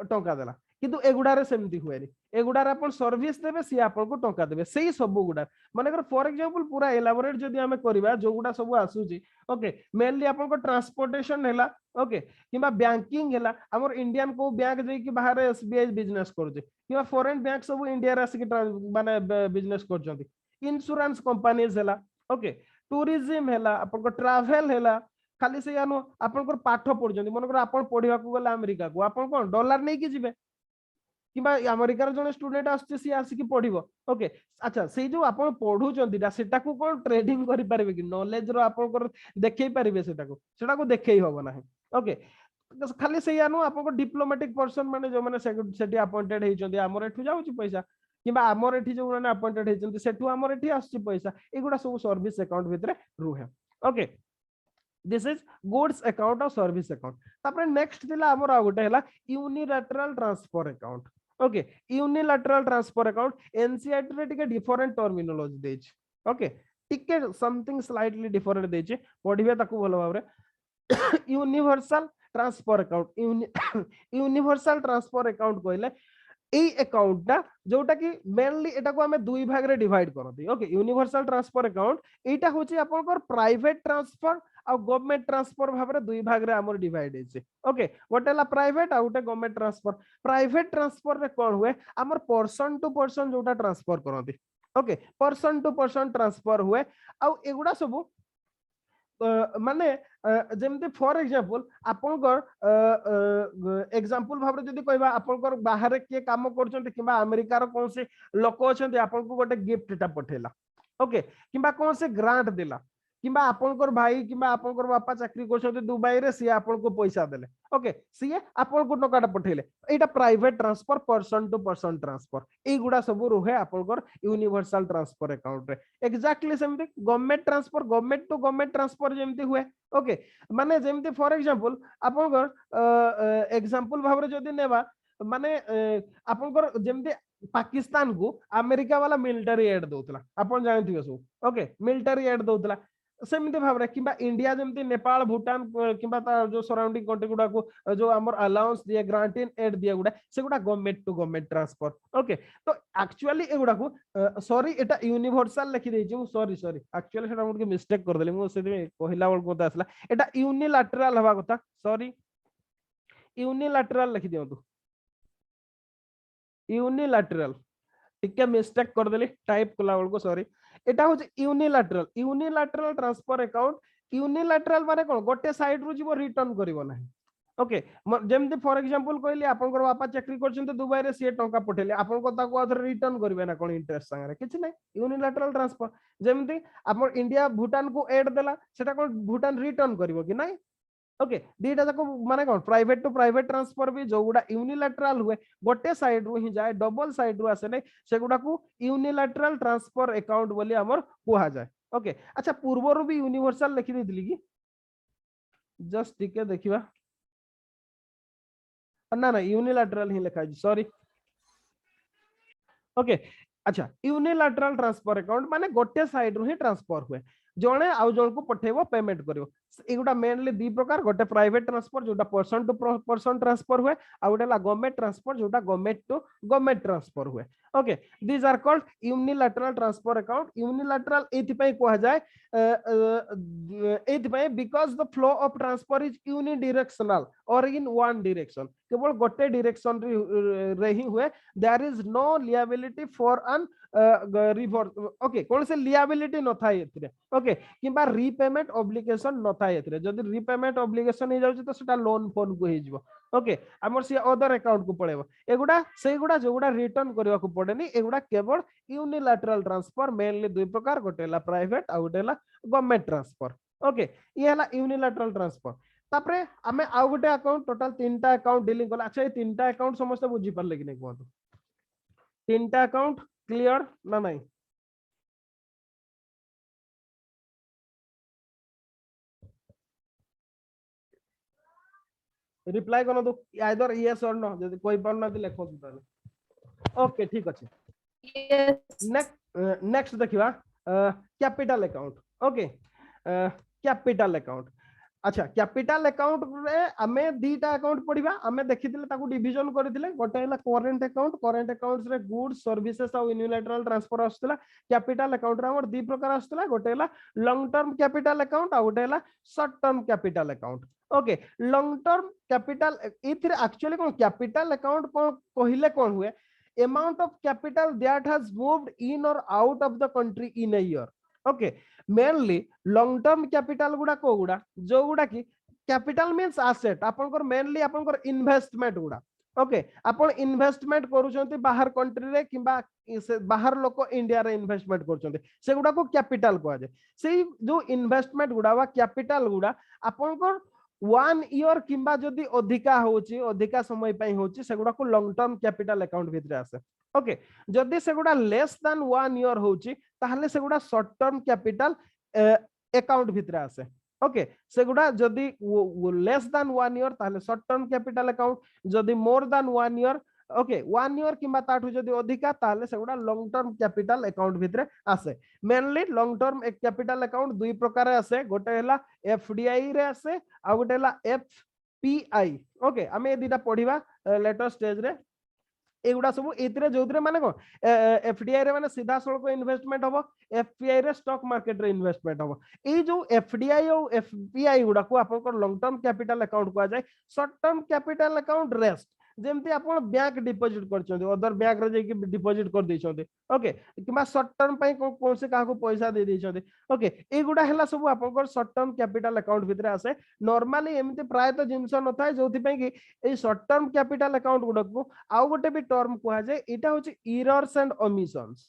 टंका देला किंतु एगुडारे सेमति हुएनी एगुडारे आपण सर्विस देबे सी आपण को टंका देबे सेही सब गुडा माने कर फॉर एग्जांपल पूरा एलाबोरेट जदि हमें करबा जो गुडा सब आसुची ओके मेनली आपण को ट्रांसपोर्टेशन हैला ओके किबा बैंकिंग हैला हमर इंडियन को बैंक जे कि बाहर एसबीआई बिजनेस करजे किबा फॉरेन बैंक सब इंडिया रे आसी माने बिजनेस करजंती इंश्योरेंस कंपनीज हैला ओके टूरिज्म हैला आपण को ट्रैवल हैला खाली से यानो आपण को पाठ पढजंती मन कर आपण पढिबा को गला अमेरिका को आपण कोन डॉलर नै कि जिवे किबा अमेरिकार जने स्टूडेंट आछे सी आसी की पढिबो ओके अच्छा से जो आपण पढुचंती दा सेटा को कोन ट्रेडिंग करि पारबे कि नॉलेज रो आपण को देखै पारबे सेटा को देखै होबो नाही ओके खाली से नु आपण डिप्लोमेटिक पर्सन माने जो माने सेठी अपॉइंटेड हेचंती हमर एठु जाउची पैसा किबा हमर एठी जो माने अपॉइंटेड हेचंती सेठु हमर एठी आछी पैसा एगुडा सब सर्विस अकाउंट भितरे रुहे okay this is goods account और सर्विस अकाउंट तापर नेक्स्ट दिला हमर आ गोटे हला unilateral transfer account okay unilateral transfer account NCERT रे टिके डिफरेंट टर्मिनोलॉजी देछि ओके टिके समथिंग स्लाइटली डिफरेंट देछि पढिबे ताकू भलो भाबरे universal transfer account universal transfer account कहले এই অ্যাকাউন্টটা যেটা কি মেইনলি এটাকে আমি দুই ভাগে ডিভাইড করতে ওকে ইউনিভার্সাল ট্রান্সফার অ্যাকাউন্ট এইটা হচ্ছে আপনার প্রাইভেট ট্রান্সফার আর গভর্নমেন্ট ট্রান্সফার ভাবে দুই ভাগে আমার ডিভাইড হইছে ওকে গোটে হলা প্রাইভেট আর গোটে গভর্নমেন্ট ট্রান্সফার প্রাইভেট ট্রান্সফার রে কোন हुए আমার पर्सन टू पर्सन जोटा ट्रांसफर करते okay person to person transfer हुए आ एगुडा सब माने जेमते फॉर एग्जांपल आपनकर एग्जांपल भाबरे जदी कहबा आपनकर बाहर के काम करछन्ते किबा अमेरिका रो कोन से लोक अछन्ते आपनको गोटे गिफ्ट टा पठेला ओके किबा कोन से ग्रांट देला किबा आपनकर भाई किबा आपनकर बापा चाकरी करछन्ते दुबई रे सी आपनको पैसा देले ओके सी आपनको टकाटा पठेले एटा private transfer person to person transfer ए गुडा सब रहे आपनकर यूनिवर्सल ट्रांसफर अकाउंट रे एग्जैक्टली सेमते government transfer government to government transfer जेमते हुए ओके माने जेमते फॉर एग्जांपल आपनकर एग्जांपल भाबरे जदी नेबा माने आपनकर जेमते पाकिस्तान को अमेरिका वाला मिलिटरी एड दोतला आपन जानथिबे सब ओके मिलिटरी एड दोतला सेमते भाबरे किबा इंडिया जेमते नेपाल भूटान किबा ता जो सराउंडिंग कंट्री गुडा को जो हमर अलाउंस दिए ग्रांट इन एड दिए गुडा से गुडा government to government transfer okay तो एक्चुअली ए गुडा को सॉरी एटा यूनिवर्सल लिखि देछि मु सॉरी एक्चुअली सेटा मुके मिस्टेक कर देली मु सेति पहिला वर्ग कोता आसला एटा यूनिलैटरल हवा कथा सॉरी यूनिलैटरल लिखि दियंतु यूनिलैटरल टिके मिस्टेक कर देली टाइप कला वाल को सॉरी एटा हो यूनिलैटरल ट्रांसफर अकाउंट यूनिलैटरल माने कोन गोटे साइड रु जीवो रिटर्न करिवो नाही ओके जेमते फॉर एग्जांपल कहली आपनकर बापा चाकरी करछन्ते दुबई रे से टंका पठेले आपन को ताको अधर रिटर्न करबे ना कोन इंटरेस्ट संगे किछ नै यूनिलैटरल ट्रांसफर जेमते आपन इंडिया भूटान को एड देला सेटा कोन भूटान रिटर्न करिवो कि नै ओके दीटा जाको माने कोन प्राइवेट टू प्राइवेट ट्रांसफर भी जो गुडा यूनिलैटरल हुए गोटे साइड रु ही जाए डबल साइड रु आसे नै से गुडा को यूनिलैटरल ट्रांसफर अकाउंट बोली हमर कोहा जाए ओके अच्छा पूर्व भी यूनिवर्सल लिखि देथिली कि जस्ट टिके देखिबा ना ना यूनिलैटरल ही लिखा सॉरी ओके अच्छा यूनिलैटरल ट्रांसफर अकाउंट माने गोटे साइड रु ही ट्रांसफर हुए जणे आउ जण को पठेबो पेमेंट करिवो एगुडा मेनली दी प्रकार गोटे प्राइवेट ट्रांसफर जोटा पर्सन टू पर्सन ट्रांसफर हुए आ गोटे ला गवर्नमेंट ट्रांसफर जोटा गवर्नमेंट टू गवर्नमेंट ट्रांसफर हुए okay these are called unilateral transfer account unilateral एथि पई कोहा जाय एथि पई because the flow of transfer is unidirectional or in one direction केवल गोटे डायरेक्शन रे ही हुए there is no liability for an reverse okay कौन से लिएबिलिटी न था एथिरे ओके किबा रीपेमेंट ऑब्लिगेशन न था एथिरे जदी रीपेमेंट ऑब्लिगेशन हे जाउची तो सेटा लोन फोन को हे जिवो ओके हमर से अदर अकाउंट को पड़ेबो एगुडा सेगुडा जोगुडा रिटर्न करबा को पड़ेनी एगुडा केवल यूनिलैटरल ट्रांसफर मेनली दुई प्रकार गोटेला प्राइवेट आ गोटेला गवर्नमेंट ट्रांसफर ओके ये हला यूनिलैटरल ट्रांसफर तापरे हमें आ गोटे अकाउंट टोटल तीनटा अकाउंट डीलिंग कला अच्छा ये तीनटा अकाउंट समस्त बुझी परले कि नै कहतो तीनटा अकाउंट क्लियर ना नहीं रिप्लाई करो तो आइदर यस और नो जदी कोई पर ना लिखो तो ओके ठीक अछि Yes. नेक्स्ट देखिबा capital account okay capital account अच्छा कैपिटल अकाउंट रे हमें दीटा अकाउंट पढिबा हमें देखिथिले ताकू डिवीजन करथिले गोटे हला करंट अकाउंट्स रे गुड्स सर्विसेज आ यूनिलैटरल ट्रांसफर आस्तला कैपिटल अकाउंट रे हमर दी प्रकार आस्तला गोटे हला लॉन्ग टर्म कैपिटल अकाउंट आ गोटे हला short term capital account okay long term capital इथिरे एक्चुअली कोन कैपिटल अकाउंट कोन कहिले कोन हुए amount of capital that has moved in or out of the country in a year okay mainly long term capital गुडा को गुडा जो गुडा की capital means asset आपनकर mainly आपनकर investment गुडा ओके आपण इन्वेस्टमेंट करूछंती बाहर कंट्री रे किबा बाहर लोक इंडिया रे इन्वेस्टमेंट करूछंती से गुडा को कैपिटल को आजे से जो इन्वेस्टमेंट गुडा वा कैपिटल गुडा आपण को 1 ईयर किबा जदी अधिका होची अधिका समय पई होची से गुडा को लॉन्ग टर्म कैपिटल अकाउंट भितरे आसे ओके जदी से गुडा लेस देन 1 ईयर होची ताहले से गुडा शॉर्ट टर्म कैपिटल अकाउंट भितरे आसे ओके से गुडा जदी लेस देन 1 ईयर ताहले शॉर्ट टर्म कैपिटल अकाउंट जदी more than 1 year okay 1 year किबा ताठू जदी अधिका ताहले से गुडा लॉन्ग टर्म कैपिटल अकाउंट भितरे आसे मेनली लॉन्ग टर्म एक कैपिटल अकाउंट दुई प्रकार आसे गोटे हला एफडीआई रे आसे आ गोटे हला एफपीआई ओके हमें ए दिटा पढिबा लेटर स्टेज रे एगुडा सब एतिरे जोतरे माने को एफडीआई रे माने सीधा सळको इन्वेस्टमेंट हबो एफपीआई रे स्टॉक मार्केट रे इन्वेस्टमेंट हबो ए जो एफडीआई और एफपीआई गुडा को आपन को लॉन्ग टर्म कैपिटल अकाउंट को आ जाय short term capital account rest जेमती आपण बैंक डिपॉजिट करछोंती अदर बैंक रे जेकी डिपॉजिट कर दैछोंती ओके किबा शॉर्ट टर्म पई कोन से काहा को पैसा दे दैछोंती ओके ए गुडा हला सब आपण को शॉर्ट टर्म कैपिटल अकाउंट भितरे आसे नॉर्मली एमती प्राय तो जिंस न थाय जोथि पई कि ए शॉर्ट टर्म कैपिटल अकाउंट गुडा को आउ गोटे भी टर्म को जाय एटा होची errors and omissions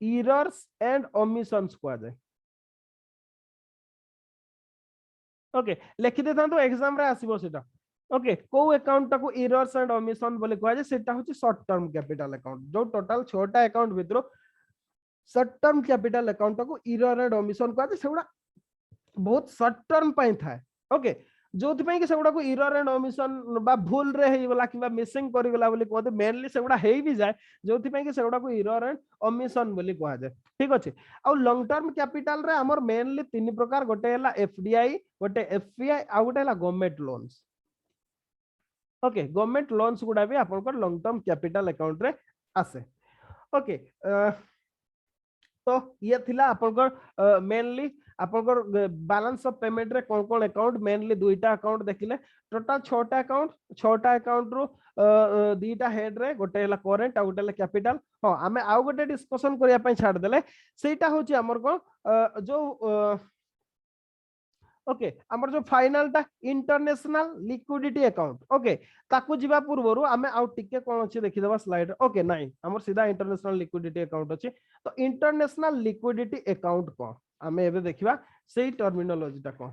errors and omissions को जाय ओके लिखि देता तो एग्जाम रे आसीबो सेटा ओके को अकाउंट टाको एरर्स एंड ओमिशन बोले कहै जे सेटा होची शॉर्ट टर्म कैपिटल अकाउंट जो टोटल 6टा अकाउंट भितरो शॉर्ट टर्म कैपिटल अकाउंट टाको एरर एंड ओमिशन कहै जे सेगुडा बहुत शॉर्ट टर्म पई थाए ओके जोथि पई कि सेगुडा को एरर एंड ओमिशन बा भूल रे हेई वाला किबा मिसिंग करि गेला बोली कहते मेनली सेगुडा हेई भी जाय जोथि पई कि सेगुडा को एरर एंड ओमिशन बोली कहै जे ठीक अछि आ लॉन्ग टर्म कैपिटल रे हमर मेनली तीन प्रकार गोटे हला एफडीआई गोटे एफपीआई आ गोटे हला government loans okay government loans गुडा भी आपन को लॉन्ग टर्म कैपिटल अकाउंट रे आसे ओके तो ये थिला आपन को मेनली आपन को बैलेंस ऑफ पेमेंट रे कोन कोन अकाउंट मेनली दुईटा अकाउंट देखिले टोटल 6टा अकाउंट रो दुईटा हेड रे गोटे हला करेंट आ गोटे हला कैपिटल हां हमें आ गोटे डिस्कशन करिया पई छाड़ देले सेटा होची हमर को जो ओके हमर जो फाइनल टा इंटरनेशनल लिक्विडिटी अकाउंट ओके ताकू जीवा पूर्वरु हमें आउ टिके कोन अछि देखि देबा स्लाइड ओके नाही हमर सीधा इंटरनेशनल लिक्विडिटी अकाउंट अछि तो इंटरनेशनल लिक्विडिटी अकाउंट को हमें एबे देखिबा सेही टर्मिनोलॉजी टा को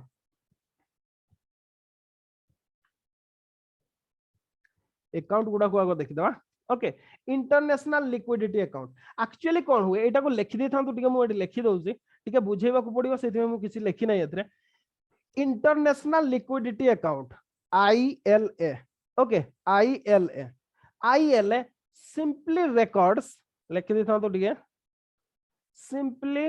अकाउंट गुडा को आगो देखि देबा okay international liquidity account actually कोन हुए एटा को लिखि देथां तो टिके मु एटी लिखि दउची टिके बुझेबा को पड़िबो सेति मु किछि लिखि नै एतरे international liquidity account ILA okay ILA simply records लिख देता तो ठीक है सिंपली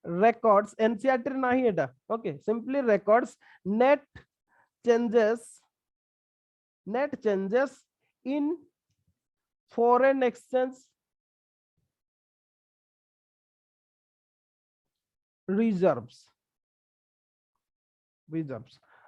रिकॉर्ड्स एनसीईआरटी नहीं एटा okay simply records net changes in foreign exchange reserves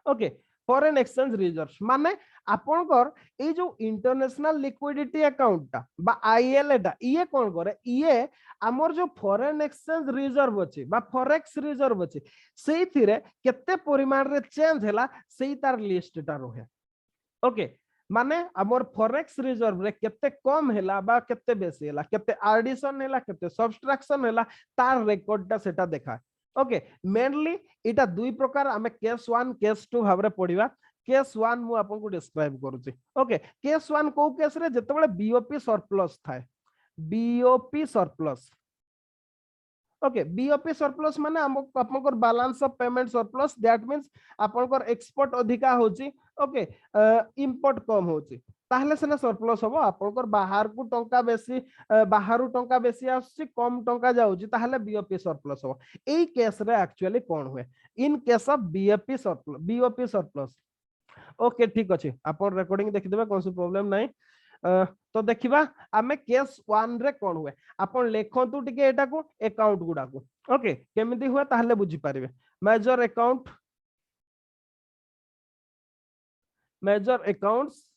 okay foreign exchange reserves माने आपनकर ए जो इंटरनेशनल लिक्विडिटी अकाउंट ता बा आईएल ता ये कोन करे ये हमर जो फॉरेन एक्सचेंज रिजर्व अछि बा फॉरेक्स रिजर्व अछि सेही थिरे केते परिमाण रे चेंज हैला सेही तार लिस्ट ता रहे ओके माने हमर फॉरेक्स रिजर्व रे केते कम हैला बा केते बेसी हैला केते एडिशन हैला केते सब्सट्रैक्शन हैला तार रिकॉर्ड ता सेटा देखा ओके मेनली इटा दुई प्रकार हमें केस 1 केस 2 भाबरे पढिबा केस 1 मु आपन को डिस्क्राइब करूची ओके केस 1 को केस रे जतबेले बीओपी सरप्लस थाए BOP surplus okay BOP surplus माने आपन को balance of payment surplus that means आपन को एक्सपोर्ट अधिका होची ओके इंपोर्ट कम होची ताहले सेना सरप्लस हबो आपनकर बाहर को टंका बेसी बाहरु टंका बेसी आसी कम टंका जाउची ताहले बीओपी सरप्लस हबो एई केस रे एक्चुअली कोन हुए in case of BOP surplus okay ठीक अछि आपन रिकॉर्डिंग देखि देबे कोन से प्रॉब्लम नाही तो देखिबा हमें केस 1 रे कोन हुए आपन लेखंतु टिके एटा को अकाउंट गुडा को ओके केमिति हुए ताहले बुझी पारिबे मेजर अकाउंट्स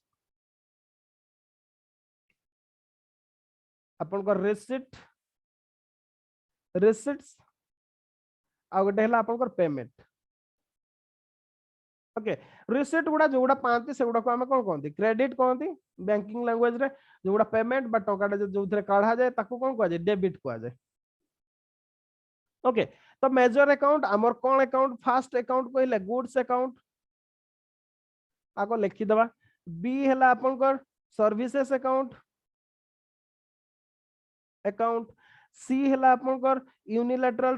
अपन को रिसिट्स आ गोटे हला अपन को पेमेंट ओके रिसीट गुडा जोगुडा पांती से गुडा को हमें कोन कहंती क्रेडिट कहंती बैंकिंग लैंग्वेज रे जोगुडा पेमेंट बा टंकाटा जो थरे काढा जाय ताको कोन कहै डेबिट कहै जाय ओके तो मेजर अकाउंट हमर कोन अकाउंट फर्स्ट अकाउंट कहले गुड्स अकाउंट आको लिखि दबा बी हला आपनकर सर्विसेज अकाउंट अकाउंट सी हला आपनकर यूनिलैटरल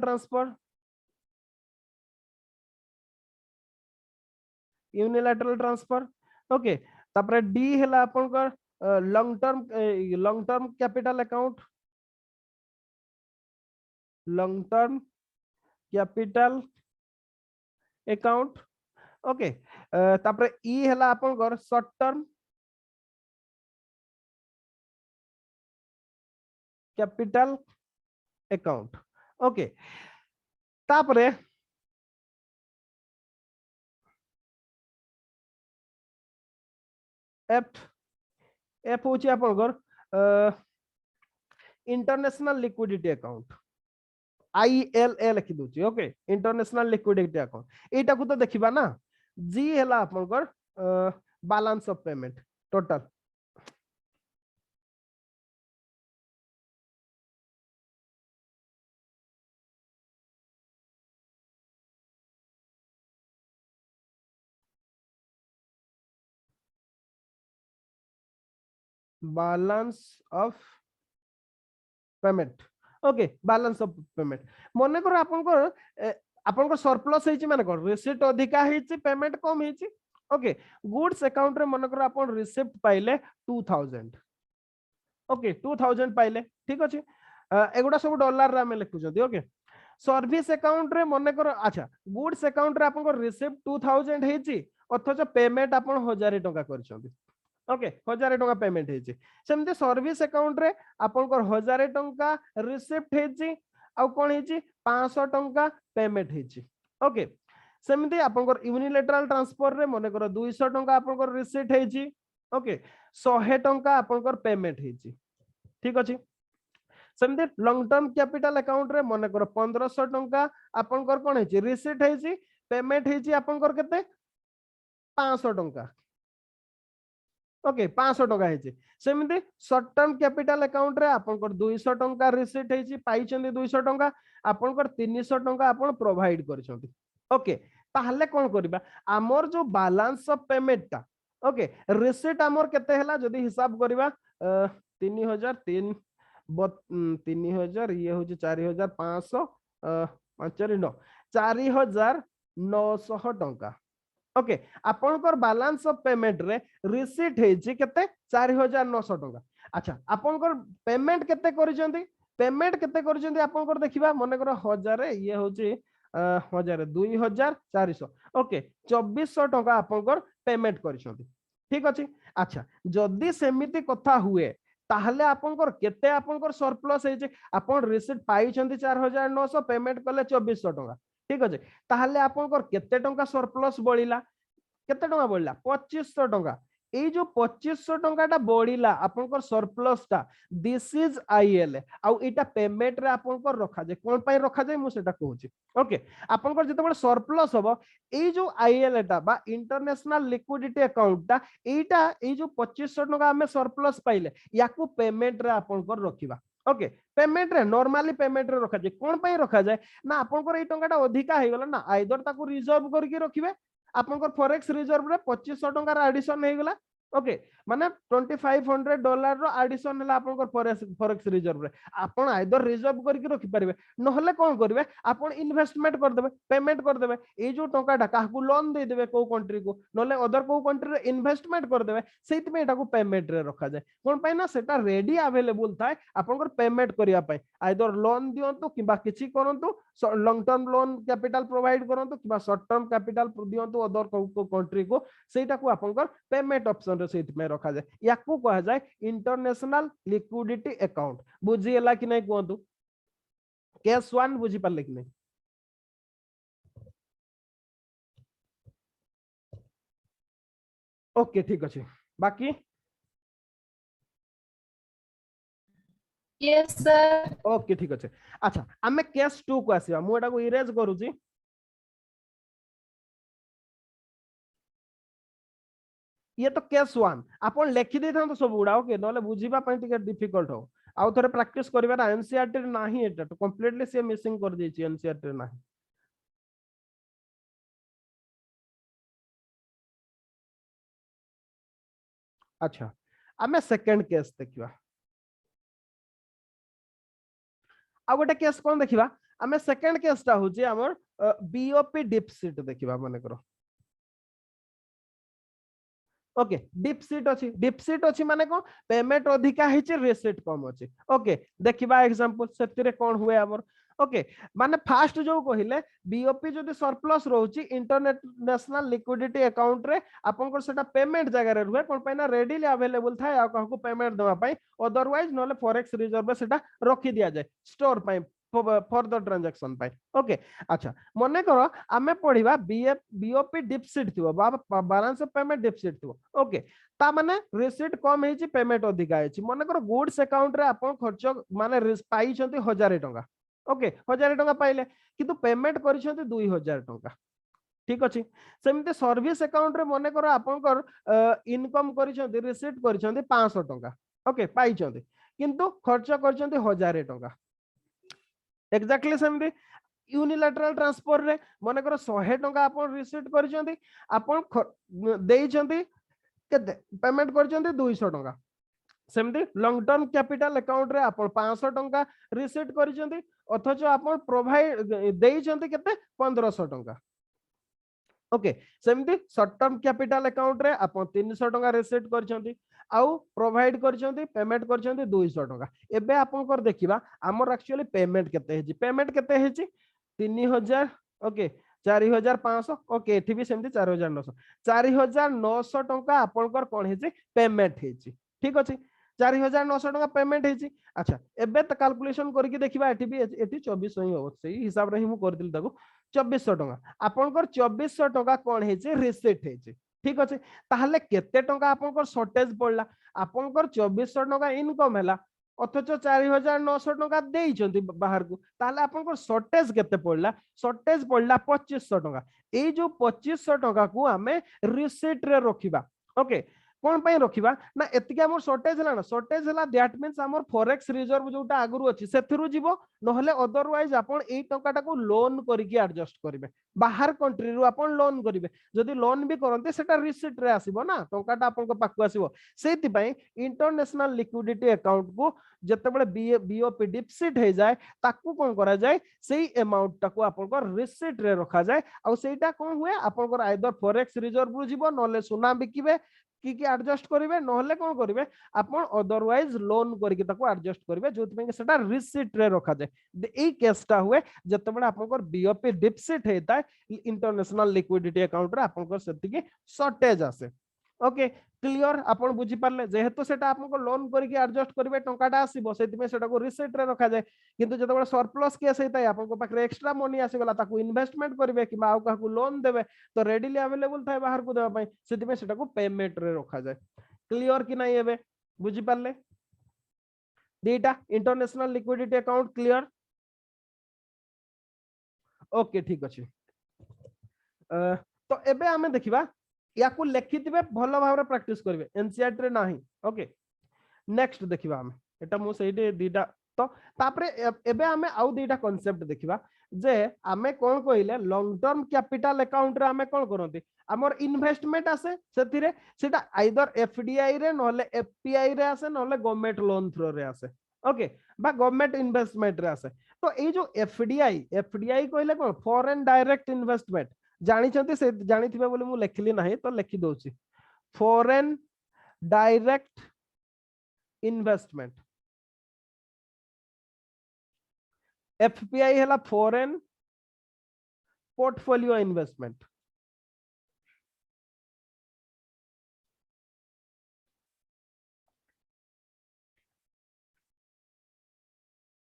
ट्रांसफर ओके तापरे डी हला आपनकर long term capital account long term capital account okay तापरे ई हला आपनकर short term capital account okay तापरे एफ एफ होची आपनकर इंटरनेशनल लिक्विडिटी अकाउंट ILA लिखि दूची ओके इंटरनेशनल लिक्विडिटी अकाउंट एटा को तो देखिबा ना जी हला आपनकर balance of payment total balance of payment okay balance of payment मने कर आपनकर सरप्लस हेची माने कर रिसीट अधिका हेची पेमेंट कम हेची ओके गुड्स अकाउंट रे मने कर आपन रिसिप्ट पाइले 2000 ओके 2000 पाइले ठीक अछि एगुडा सब डॉलर रे हमें लिखु जदी ओके सर्विस अकाउंट रे मने कर अच्छा गुड्स अकाउंट रे आपन रिसिप्ट 2000 हेची अथच पेमेंट आपन 1000 टका करछंती ओके 1000 टका पेमेंट हेची सेमते सर्विस अकाउंट रे आपनकर 1000 टका रिसिप्ट हेची आ कोन हेची 500 टका पेमेंट हेची ओके सेमते आपनकर यूनिलैटरल ट्रांसफर रे मने कर 200 टका आपनकर रिसिप्ट हेची ओके 100 टका आपनकर पेमेंट हेची ठीक अछि सेमते लॉन्ग टर्म कैपिटल अकाउंट रे मने कर 1500 टका आपनकर कोन हेची रिसिप्ट हेची पेमेंट हेची आपनकर केते 500 टका ओके 500 टका हेची सेमिति शॉर्ट टर्म कैपिटल अकाउंट रे आपनकर 200 टका रिसीट हेची पाइचंदी 200 टका आपनकर 300 टका आपन प्रोवाइड करछंती ओके ताहले कोन करबा हमर जो बैलेंस ऑफ पेमेंट ता ओके रिसीट हमर केते हला जदी हिसाब करबा 3000 3000 ये होची 4500 5 4900 टका ओके आपनकर बैलेंस ऑफ पेमेंट रे रिसीट हेची केते 4900 टका अच्छा आपनकर पेमेंट केते करिसेंती आपनकर देखिबा मने कर 1000 ये होची 1000 2400 ओके 2400 टका आपनकर पेमेंट करिसेंती ठीक अछि अच्छा जदी सेमिति कथा हुए ताहले आपनकर केते आपनकर सरप्लस हेची आपन रिसीट पाइछंती 4900 पेमेंट कले 2400 टका ठीक अछि ताहले आपनकर केते टका सरप्लस बळिला केते टका बळिला 2500 टका ए जो 2500 टकाटा बढिला आपनकर सरप्लस ता this is IL uh Etah payment रे आपनकर रखा जे कोन पय रखा जे मु सेटा कहूची ओके आपनकर जते बळे सरप्लस हबो ए जो आईएल ता बा इंटरनेशनल लिक्विडिटी अकाउंट ता एटा ए जो 2500 टका हमें सरप्लस पाइले याकू पेमेंट रे आपनकर रखिबा ओके पेमेंट रे नॉर्मली पेमेंट रे रखा जे कोन पय रखा जाय ना आपनकर ए टंकाटा अधिका हे गेला ना आइदर ताकू रिजर्व करके रखिबे आपनकर फॉरेक्स रिजर्व रे 2500 टका एडिशन हे गेला ओके माने $2500 रो एडिशन हला आपनकर फॉरेक्स रिजर्व रे आपन आइदर रिजर्व करके रखि परिबे नहले कोन करबे आपन इन्वेस्टमेंट कर देबे पेमेंट कर देबे ए जो टंकाटा काहकू लोन दे देबे को कंट्री को नहले अदर को कंट्री रे इन्वेस्टमेंट कर देबे सेति में एटा को पेमेंट रे रखा जाय कोन पय ना सेटा रेडी अवेलेबल थाए आपनकर पेमेंट करिया पय आइदर लोन दियंतु किबा किछि करंतु long term loan capital provide करंतु किबा शॉर्ट टर्म कैपिटल दियंतु अदर को कंट्री को सेटा को आपनकर पेमेंट ऑप्शन रे सेति में रखा जाय याकू कहा जाय इंटरनेशनल लिक्विडिटी अकाउंट बुझिएला कि नै कोंतु केस 1 बुझि पाले कि नै ओके ठीक अछि बाकी यस सर ओके ठीक अछि अच्छा हमें केस 2 को आसीबा मु एटा को इरेज करूची ये तो केस 1 आपण लिखि दे थांतो सब गुडा ओके नले बुझीबा पय टिके डिफिकल्ट हो आउ थरे प्रैक्टिस करबा ना एनसीईआरटी रे नाही एटा तो कंप्लीटली से मिसिंग कर देछि एनसीईआरटी रे नाही अच्छा आमे सेकंड केस देखिबा आ गोटे केस कोन देखिबा आमे सेकंड केस ता होछि हमर बीओपी डिपसिट देखिबा माने करो ओके डिपसिट अछि माने को पेमेंट अधिका हिचे रिसीट कम अछि ओके देखिबा एग्जांपल सेतिरे कोन हुए हमर ओके माने फास्ट जो कहिले बीओपी जदि सरप्लस रहउची इंटरनेशनल लिक्विडिटी अकाउंट रे आपन को सेटा पेमेंट जगह रे रुहे कोन पैना रेडीली अवेलेबल थाए आ कहू पेमेंट देवा पई अदरवाइज नले फॉरेक्स रिजर्व में सेटा रखी दिया जाए स्टोर पई फर्दर ट्रांजैक्शन पाई ओके अच्छा मने करो आमे पढिबा बीओपी डिपसिट थिबो बैलेंस ऑफ पेमेंट डिपसिट थिबो ओके ता माने रिसीट कम हेची पेमेंट अधिका हेची मने करो गुड्स अकाउंट रे आपन खर्च माने पाई छंती 1000 टका ओके 1000 टका पाइले किंतु पेमेंट करिसंती 2000 टका ठीक अछि सेमते सर्विस अकाउंट रे मने करो आपन कर इनकम करिसंती रिसीट करिसंती 500 टका ओके पाई छंती किंतु खर्च करिसंती 1000 टका एक्जेक्टली सेमती यूनिलैटरल ट्रांसफर रे मने करो 100 टका आपन रिसीट करिसंती आपन देइसंती केते पेमेंट करिसंती 200 टका सेमती लॉन्ग टर्म कैपिटल अकाउंट रे आपन 500 टका रिसीट करिसंती अथच आपन प्रोवाइड देइसंती केते 1500 टका ओके सेमती शॉर्ट टर्म कैपिटल अकाउंट रे आपन 300 टका रिसीट करिसंती आउ प्रोवाइड करिसंती पेमेंट करिसंती 200 टका एबे आपन कर देखिबा हमर एक्चुअली पेमेंट केते हेची 3000 ओके 4500 ओके एठी भी सेमती 4900 टका आपन कर कोन हेची पेमेंट हेची ठीक अछि 4900 टका पेमेंट हेची अच्छा एबे त कैलकुलेशन करके देखिबा एठी भी एठी 2400 ही हो सही हिसाब रे ही मु कर दिल ताको 2400 टका आपन कर 2400 टका कोन हेची रिसीट हेची ठीक अछि ताहले केते टका आपन कर शॉर्टेज पड़ला आपन कर 2400 टका इनकम हैला अथच 4900 टका देइचंती बाहर को ताहले आपन कर शॉर्टेज केते पड़ला 2500 टका ए जो 2500 टका को हमें रिसीट रे रखिबा ओके कोन पई रखिबा ना एतिके हमर शॉर्टेज हला ना शॉर्टेज हला दैट मींस हमर फॉरेक्स रिजर्व जोटा आगुरु अछि सेथिरु जीवो नहले अदरवाइज आपन एई टकाटा को लोन करिके एडजस्ट करिवे बाहर कंट्री रु आपन लोन करिवे जदि लोन भी करंते सेटा रिसीट रे आसीबो ना टकाटा आपन को पाकु आसीबो सेति पई इंटरनेशनल लिक्विडिटी अकाउंट को जते बळे बीओपी डिपसिट हे जाय ताकू कोन करा जाय सेई अमाउंट टाको आपन को रिसीट रे रखा जाय आ सेटा कोन हुए आपन को आइदर फॉरेक्स रिजर्व रु जीवो नहले सोना बिकिबे की एडजस्ट करिवे नहले कोन करिवे आपन अदरवाइज लोन करके ताको एडजस्ट करिवे जोति में सेटा रिसीट रे रखा जाय एई केसटा हुए जते बळे आपन को बीओपी डिपसिट हेता इंटरनेशनल लिक्विडिटी अकाउंट रे आपन को सेति के शॉर्टेज आसे ओके क्लियर आपन बुझी पारले जेहेतु सेटा आपन को लोन करके एडजस्ट करिवे टंकाटा आसीबो सेति में सेटा को रिसीट रे रखा जाय किंतु जते बळे सरप्लस केस हेता आपन को पाखरे एक्स्ट्रा मनी आसी गला ताको इन्वेस्टमेंट करिवे कि माउ का को लोन देबे तो रेडीली अवेलेबल थाए बाहर को देबा पई सेति में सेटा को पेमेंट रे रखा जाय क्लियर कि नाही एबे बुझी Parle data international liquidity account clear okay ठीक अछि तो एबे हमें देखिबा या को लिखिथिबे भलो भाबरे प्रैक्टिस करिवे एनसीईआरटी रे नाही ओके नेक्स्ट देखिबा हम एटा मो सेइडे दीटा तो तापरे एबे हमें आउ दीटा कांसेप्ट देखिबा जे हमें कोन कहिले लॉन्ग टर्म कैपिटल अकाउंट रे हमें कोन करंती हमर इन्वेस्टमेंट आसे सेतिरे सेटा आइदर एफडीआई रे नहले एफपीआई रे आसे नहले गवर्नमेंट लोन थ्रो रे आसे ओके बा गवर्नमेंट इन्वेस्टमेंट रे आसे तो ए जो एफडीआई कहिले कोन फॉरेन डायरेक्ट इन्वेस्टमेंट जानी चंती से जानी थिबे बोले मु लिखली नाही तो लिखि दोछि फॉरेन डायरेक्ट इन्वेस्टमेंट एफपीआई हला foreign portfolio investment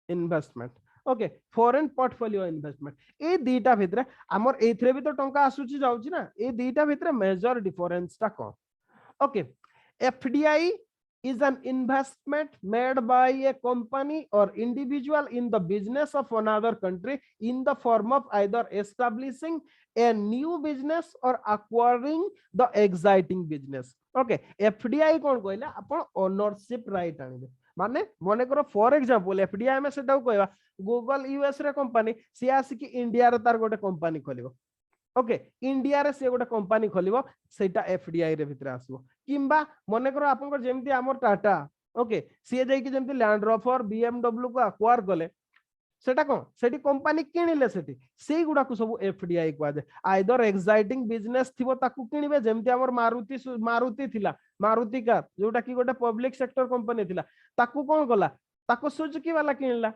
investment okay foreign portfolio investment ए दीटा भितरे हमर एथरे भी तो टंका आसुची जाउची ना ए दीटा भितरे मेजर डिफरेंस ता कोन okay FDI is an investment made by a company or individual in the business of another country in the form of either establishing a new business or acquiring the exciting business. Okay, FDI कौन कहला अपन ओनरशिप राइट आनिबे माने मने करो फॉर एग्जांपल एफडीआई में सेटा कहबा गूगल यूएस रे कंपनी सी आसी इंडिया रे तार गोटे कंपनी खोलिबो ओके इंडिया रे से गोटे कंपनी खोलिबो सेटा एफडीआई रे भितर आसीबो किंबा मने करो आपन जेमती हमर टाटा ओके सी जाई कि जेमती लैंड रोवर बीएमडब्ल्यू को एक्वायर कले सेटा कौन सेठी कंपनी किनिले सेठी सेई गुडा को सब एफडीआई को आजे आइदर एक्साइटिंग बिजनेस थिबो ताकू किनिबे जेमती हमर मारुति थिला मारुति कार जोटा कि गोटे पब्लिक सेक्टर कंपनी थिला ताकू कोन गला ताको सुजुकी वाला किनला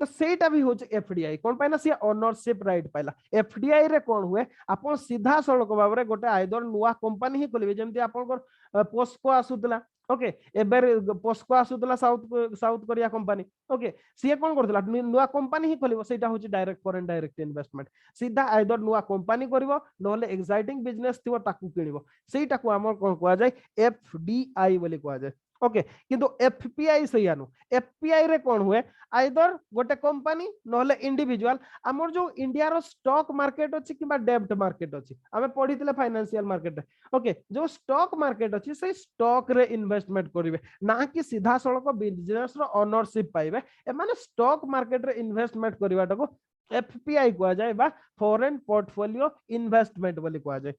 तो सेटा भी होचे एफडीआई कोन पाइना से ओनरशिप राइट पाइला एफडीआई रे कोन हुए आपण सीधा सड़क बाबरे गोटे आइदर नुवा कंपनी ही खोलिबे जेमती आपण पोस्को आसुतला ओके एबे पोस्को आसुतला साउथ कोरिया कंपनी ओके सी कोन करथला नुवा कंपनी ही खोलिबो सेटा होचे डायरेक्ट फॉरेन डायरेक्ट इन्वेस्टमेंट सीधा आइदर नुवा कंपनी करबो नहले एक्साइटिंग बिजनेस थिबो ताकू किनिबो सेटा को हमर कोन कोआ जाय एफडीआई बोली कोआ जाय ओके किंतु एफपीआई से यानु एफपीआई रे कोन हुए आइदर गोटे कंपनी नहले इंडिविजुअल हमर जो इंडिया रो स्टॉक मार्केट अछि किबा डेब्ट मार्केट अछि हमें पढितले फाइनेंशियल मार्केट ओके जो स्टॉक मार्केट अछि से स्टॉक रे इन्वेस्टमेंट करिवे ना कि सीधा सळक बिजनेस रो ओनरशिप पाइबे ए माने स्टॉक मार्केट रे इन्वेस्टमेंट करिवाटा को एफपीआई कोआ जाय बा फॉरेन पोर्टफोलियो इन्वेस्टमेंट बोली कोआ जाय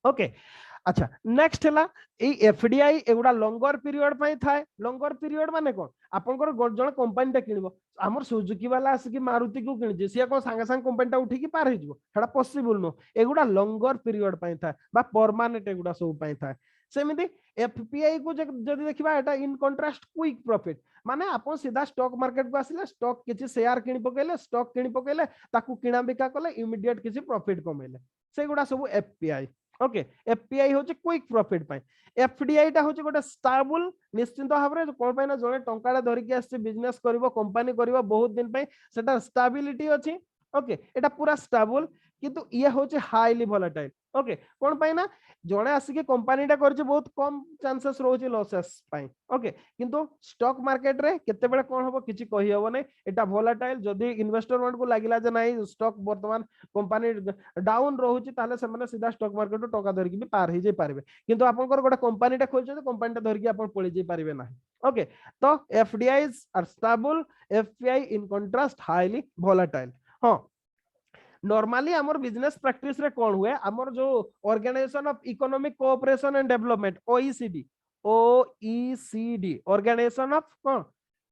ओके अच्छा नेक्स्ट हला ए एफडीआई एगुडा लॉन्गर पीरियड पई थाए लॉन्गर पीरियड माने कोन आपनकर जण कंपनी टा किनिबो हमर सुजुकी वाला आसी कि मारुति को किनि जे कोन संगे संग कंपनी टा उठी कि पार हे जिवो हेडा पॉसिबल नो एगुडा लॉन्गर पीरियड पई थाए बा परमानेंट एगुडा सब पई थाए सेमिति एफपीआई को जदी देखिबा एटा इन कंट्रास्ट क्विक प्रॉफिट माने आपन सीधा स्टॉक मार्केट को आसिले स्टॉक किछि शेयर किनि पकेले स्टॉक किनि पकेले ताकू किना बिका कले इमीडिएट किछि प्रॉफिट कमेले सेगुडा सब एफपीआई ओके एफपीआई होचे क्विक प्रॉफिट पाई एफडीआई टा होचे गोटे स्टेबल निश्चित भाबरे कोन पाइना जणे टंकाडा धरि के आसे बिजनेस करिवो कंपनी करिवो बहुत दिन पई सेटा स्टेबिलिटी अछि ओके एटा पूरा स्टेबल किंतु ये होचे हाईली वोलेटाइल ओके कोन पाइना जणे आसी कंपनी टा करछि बहुत कम चांसेस रहउछि लॉसेस पाई ओके किंतु स्टॉक मार्केट रे केते बेले कोन होबो किछि कहि होबो नै एटा वोलेटाइल जदी इन्वेस्टर को लागिला जे नाही स्टॉक वर्तमान कंपनी डाउन रहउछि ताले से माने सीधा स्टॉक मार्केट टका धरि कि पार हे जे पारबे किंतु आपनकर गोटे कंपनी टा खोलछे तो कंपनी टा धरि कि आपन पळि जे पारबे नाही ओके तो FDIs are stable FPI in contrast highly volatile हां नॉर्मली हमर बिजनेस प्रैक्टिस रे कोन हुए हमर जो organisation of economic cooperation and development OECD organisation of कोन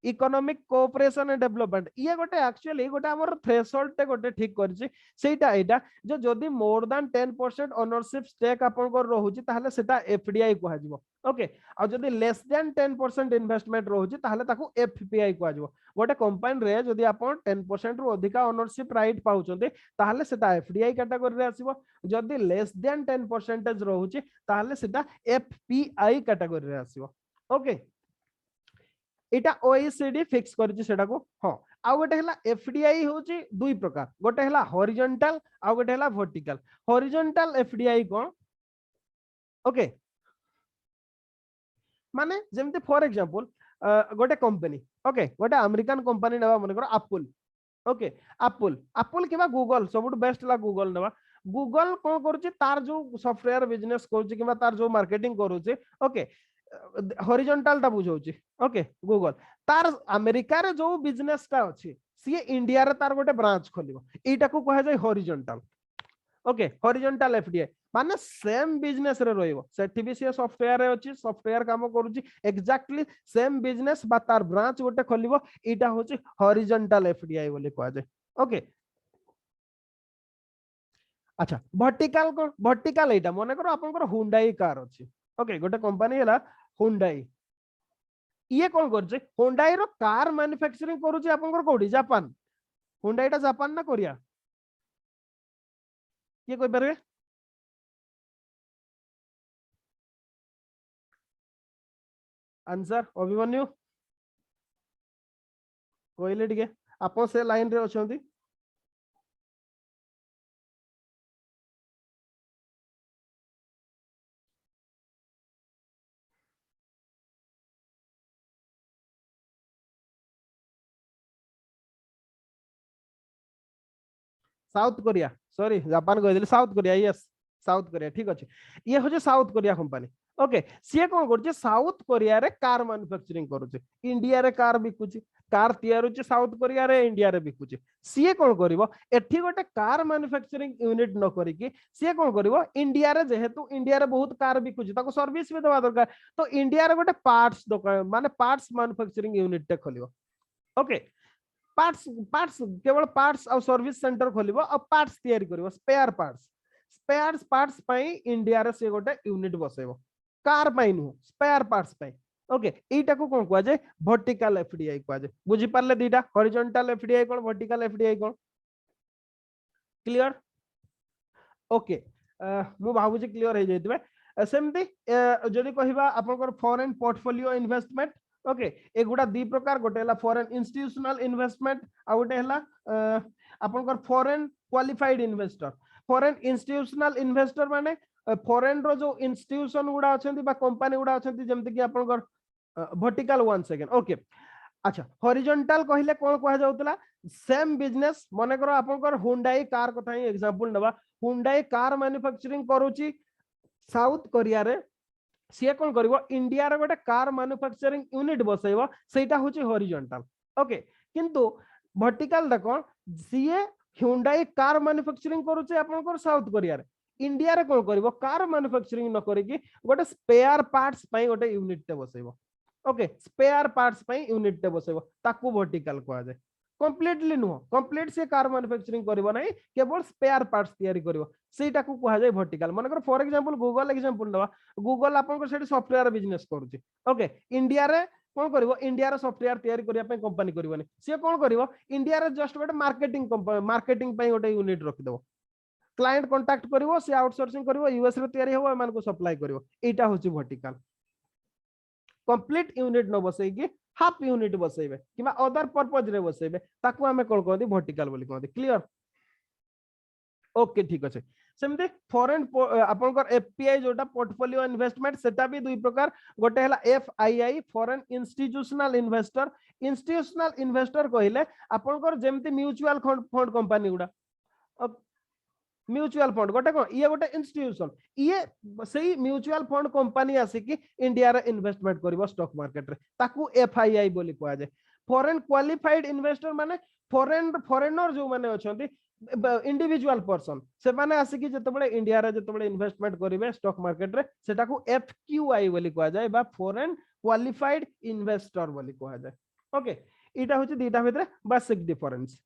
इकोनॉमिक कोऑपरेशन एंड डेवलपमेंट ये गोटे एक्चुअली गोटे हमर थ्रेशोल्ड टे गोटे ठीक करछि सेटा एटा जो जदी मोर देन 10% ओनरशिप स्टेक आपन को रहउछि ताहले सेटा एफडीआई को जिवो ओके आ जदी लेस देन 10% इन्वेस्टमेंट रहउछि ताहले ताको एफपीआई को जिवो गोटे कंपनी रे जदी आपन 10% रु अधिका ओनरशिप राइट पाउछन्ते ताहले सेटा एफडीआई कैटेगरी रे आसीबो जदी लेस देन 10% रहउछि ताहले सेटा एफपीआई कैटेगरी रे आसीबो ओके एटा ओईसीडी फिक्स करछि सेटा को हां आ गोटे हला एफडीआई होछि दुई प्रकार गोटे हला हॉरिजॉन्टल आ गोटे हला वर्टिकल हॉरिजॉन्टल एफडीआई कोन ओके माने जेमते फॉर एग्जांपल गोटे कंपनी ओके गोटे अमेरिकन कंपनी नेबा मन करो एप्पल ओके एप्पल किबा गूगल सबुट बेस्ट ला गूगल नेबा गूगल कोन करछि तार जो सॉफ्टवेयर बिजनेस करछि किबा तार जो मार्केटिंग करूछि ओके हॉरिजॉन्टल टा बुझौछि ओके गूगल तार अमेरिका रे जो बिजनेस टा अछि सी इंडिया रे तार गोटे ब्रांच खोलिबो एटा को कहा जाय हॉरिजॉन्टल ओके हॉरिजॉन्टल एफडीआई माने सेम बिजनेस रे रहइबो सेठी भी से सॉफ्टवेयर रे अछि सॉफ्टवेयर काम करूछि एक्जेक्टली सेम बिजनेस बा तार ब्रांच गोटे खोलिबो एटा होछि हॉरिजॉन्टल एफडीआई बोली कहा जाय ओके अच्छा वर्टिकल एटा मने करो आपनकर हुंडई कार अछि ओके गोटे कंपनी हला हुंडई ये कौन करछे हुंडई रो कार मैन्युफैक्चरिंग करूछे आपनकर कोडी जापान हुंडई टा जापान ना कोरिया ये कोइ परबे आंसर अभिमन्यु कोइले टिके आपन से लाइन रे अछंती साउथ कोरिया सॉरी जापान कह south Korea yes south Korea ठीक अच्छे ये हूँ साउथ कोरिया कंपानी ओके सी कौन कर साउथ कोरिया रे कार मैन्युफैक्चरिंग करुचे इंडिया रे कार बिकुची कार तैयार साउथ कोरिया रे इंडिया रे बिकुची सी कौन करिवो एठी गोटे कार मैन्युफैक्चरिंग यूनिट न करिकी सी कौन करिवो इंडिया रे जेहेतु इंडिया रे बहुत कार बिकुची ताको सर्विस भी देवा दरकार तो इंडिया रे गोटे पार्ट्स दुकान माने पार्ट्स मैन्युफैक्चरिंग यूनिट टे खोलिवो ओके पार्ट्स पार्ट्स केवल पार्ट्स और सर्विस सेंटर खोलिवो और पार्ट्स तैयारी करिवो स्पेयर पार्ट्स पई इंडिया रे से गोटे यूनिट बसेबो कार पई नु स्पेयर पार्ट्स पई ओके एटा को कोन कुआ जाय वर्टिकल एफडीआई कुआ जाय बुझी पारले दीटा हॉरिजॉन्टल एफडीआई कोन वर्टिकल एफडीआई कोन क्लियर ओके मु भाबु जे क्लियर हे जैतबे सेमती जदि कहिबा आपनकर फॉरेन पोर्टफोलियो इन्वेस्टमेंट ओके एगुडा दी प्रकार गोटे हला फॉरेन इंस्टीट्यूशनल इन्वेस्टमेंट आ गोटे हला आपनकर foreign qualified investor foreign institutional investor माने फॉरेन रो जो इंस्टीट्यूशन गुडा अछंती बा कंपनी गुडा अछंती जेमति कि आपनकर वर्टिकल 1 सेकंड ओके अच्छा हॉरिजॉन्टल कहिले कोन कहा जाउतला सेम बिजनेस माने करो आपनकर हुंडई कार कथा ही एग्जांपल नबा हुंडई कार मैन्युफैक्चरिंग करूची साउथ कोरिया रे सी कौन करिवो इंडिया रे गोटे कार मैन्युफैक्चरिंग यूनिट बसैबो सेटा होची हॉरिजॉन्टल ओके किंतु वर्टिकल देखो सी Hyundai कार मैन्युफैक्चरिंग करूचे आपनकर साउथ कोरिया रे इंडिया रे कोन करिवो कार मैन्युफैक्चरिंग न करिकी गोटे स्पेयर पार्ट्स पई गोटे यूनिट ते बसैबो ओके स्पेयर पार्ट्स पई यूनिट ते बसैबो ताकू वर्टिकल कहआ जाय कंप्लीटली नो कंप्लीट से कार मैन्युफैक्चरिंग करिवो नै केवल स्पेयर पार्ट्स तैयारी करिवो सेटा को कहआ जाय वर्टिकल मानकर फॉर एग्जांपल गूगल एग्जांपल नवा गूगल आपनकर सेठी सॉफ्टवेयर बिजनेस करूची ओके इंडिया रे कोन करिवो इंडिया रे सॉफ्टवेयर तैयारी करिया पे कंपनी करिवोनी से कोन करिवो इंडिया रे जस्ट गोटे मार्केटिंग पे गोटे यूनिट रखि देबो क्लाइंट कांटेक्ट करिवो से आउटसोर्सिंग करिवो यूएस रे तैयारी होबो एमान को सप्लाई करिवो एटा होची वर्टिकल कंप्लीट यूनिट न बसैकी हाफ यूनिट बसैबे किबा अदर पर्पस रे बसैबे ताकू हमें कोन कहदी वर्टिकल बोली कहदी क्लियर ओके ठीक अछि सेमते फॉरेन आपनकर एफपीआई जोटा पोर्टफोलियो इन्वेस्टमेंट सेटा भी दुई प्रकार गोटे हला एफआईआई फॉरेन इंस्टीट्यूशनल इन्वेस्टर कहिले आपनकर जेमति म्यूचुअल फंड कंपनी गुडा म्यूचुअल फंड गोटे कोन ये गोटे इंस्टीट्यूशन ये सही म्यूचुअल फंड कंपनी आसी कि इंडिया रे इन्वेस्टमेंट करिवो स्टॉक मार्केट रे ताकू एफआईआई बोली कहआ जाय फॉरेन क्वालिफाइड इन्वेस्टर माने फॉरेनर जो माने अछंती इंडिविजुअल पर्सन से माने आसी कि जतबळे इंडिया रे जतबळे इन्वेस्टमेंट करिवे स्टॉक मार्केट रे सेटा को एफक्यूआई बोली कहआ जाय बा फॉरेन क्वालिफाइड इन्वेस्टर बोली कहआ जाय ओके इटा होची दीटा भितरे बेसिक डिफरेंस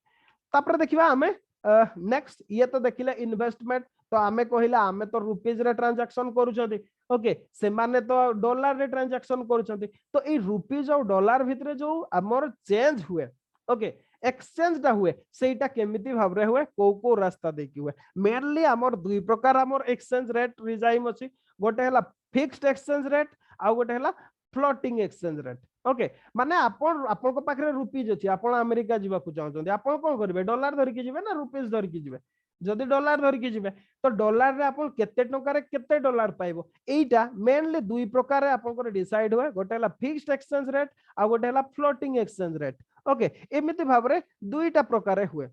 तापर देखिबा हमें नेक्स्ट ये तो देखिले इन्वेस्टमेंट तो आमे कहिला आमे तो रुपीज रे ट्रांजैक्शन करूछंती ओके से माने तो डॉलर रे ट्रांजैक्शन करूछंती तो ए रुपीज और डॉलर भितरे जो हमर चेंज हुए ओके एक्सचेंज टा हुए सेटा केमिति भाबरे हुए को रास्ता देखि हुए मेनली हमर दुई प्रकार हमर एक्सचेंज रेट रिजाइम अछि गोटे हला फिक्स्ड एक्सचेंज रेट आ गोटे हला फ्लोटिंग एक्सचेंज रेट ओके माने आपन को पाखरे रुपीज अछि आपन अमेरिका जीवा को चाहछन्ती आपन कोन करबे डॉलर धरि के जिवे ना रुपीज धरि के जिवे जदि डॉलर धरि के जिवे तो डॉलर रे आपन केते टंका रे केते डॉलर पाइबो एटा मेनली दुई प्रकार रे आपन को डिसाइड हुए गोटे हला फिक्स्ड एक्सचेंज रेट आ गोटे हला फ्लोटिंग एक्सचेंज रेट ओके एमिति भाबरे दुईटा प्रकार हुए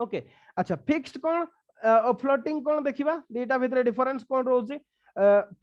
ओके अच्छा फिक्स्ड कोन फ्लोटिंग कोन देखिबा दुईटा भितरे difference cone रहउची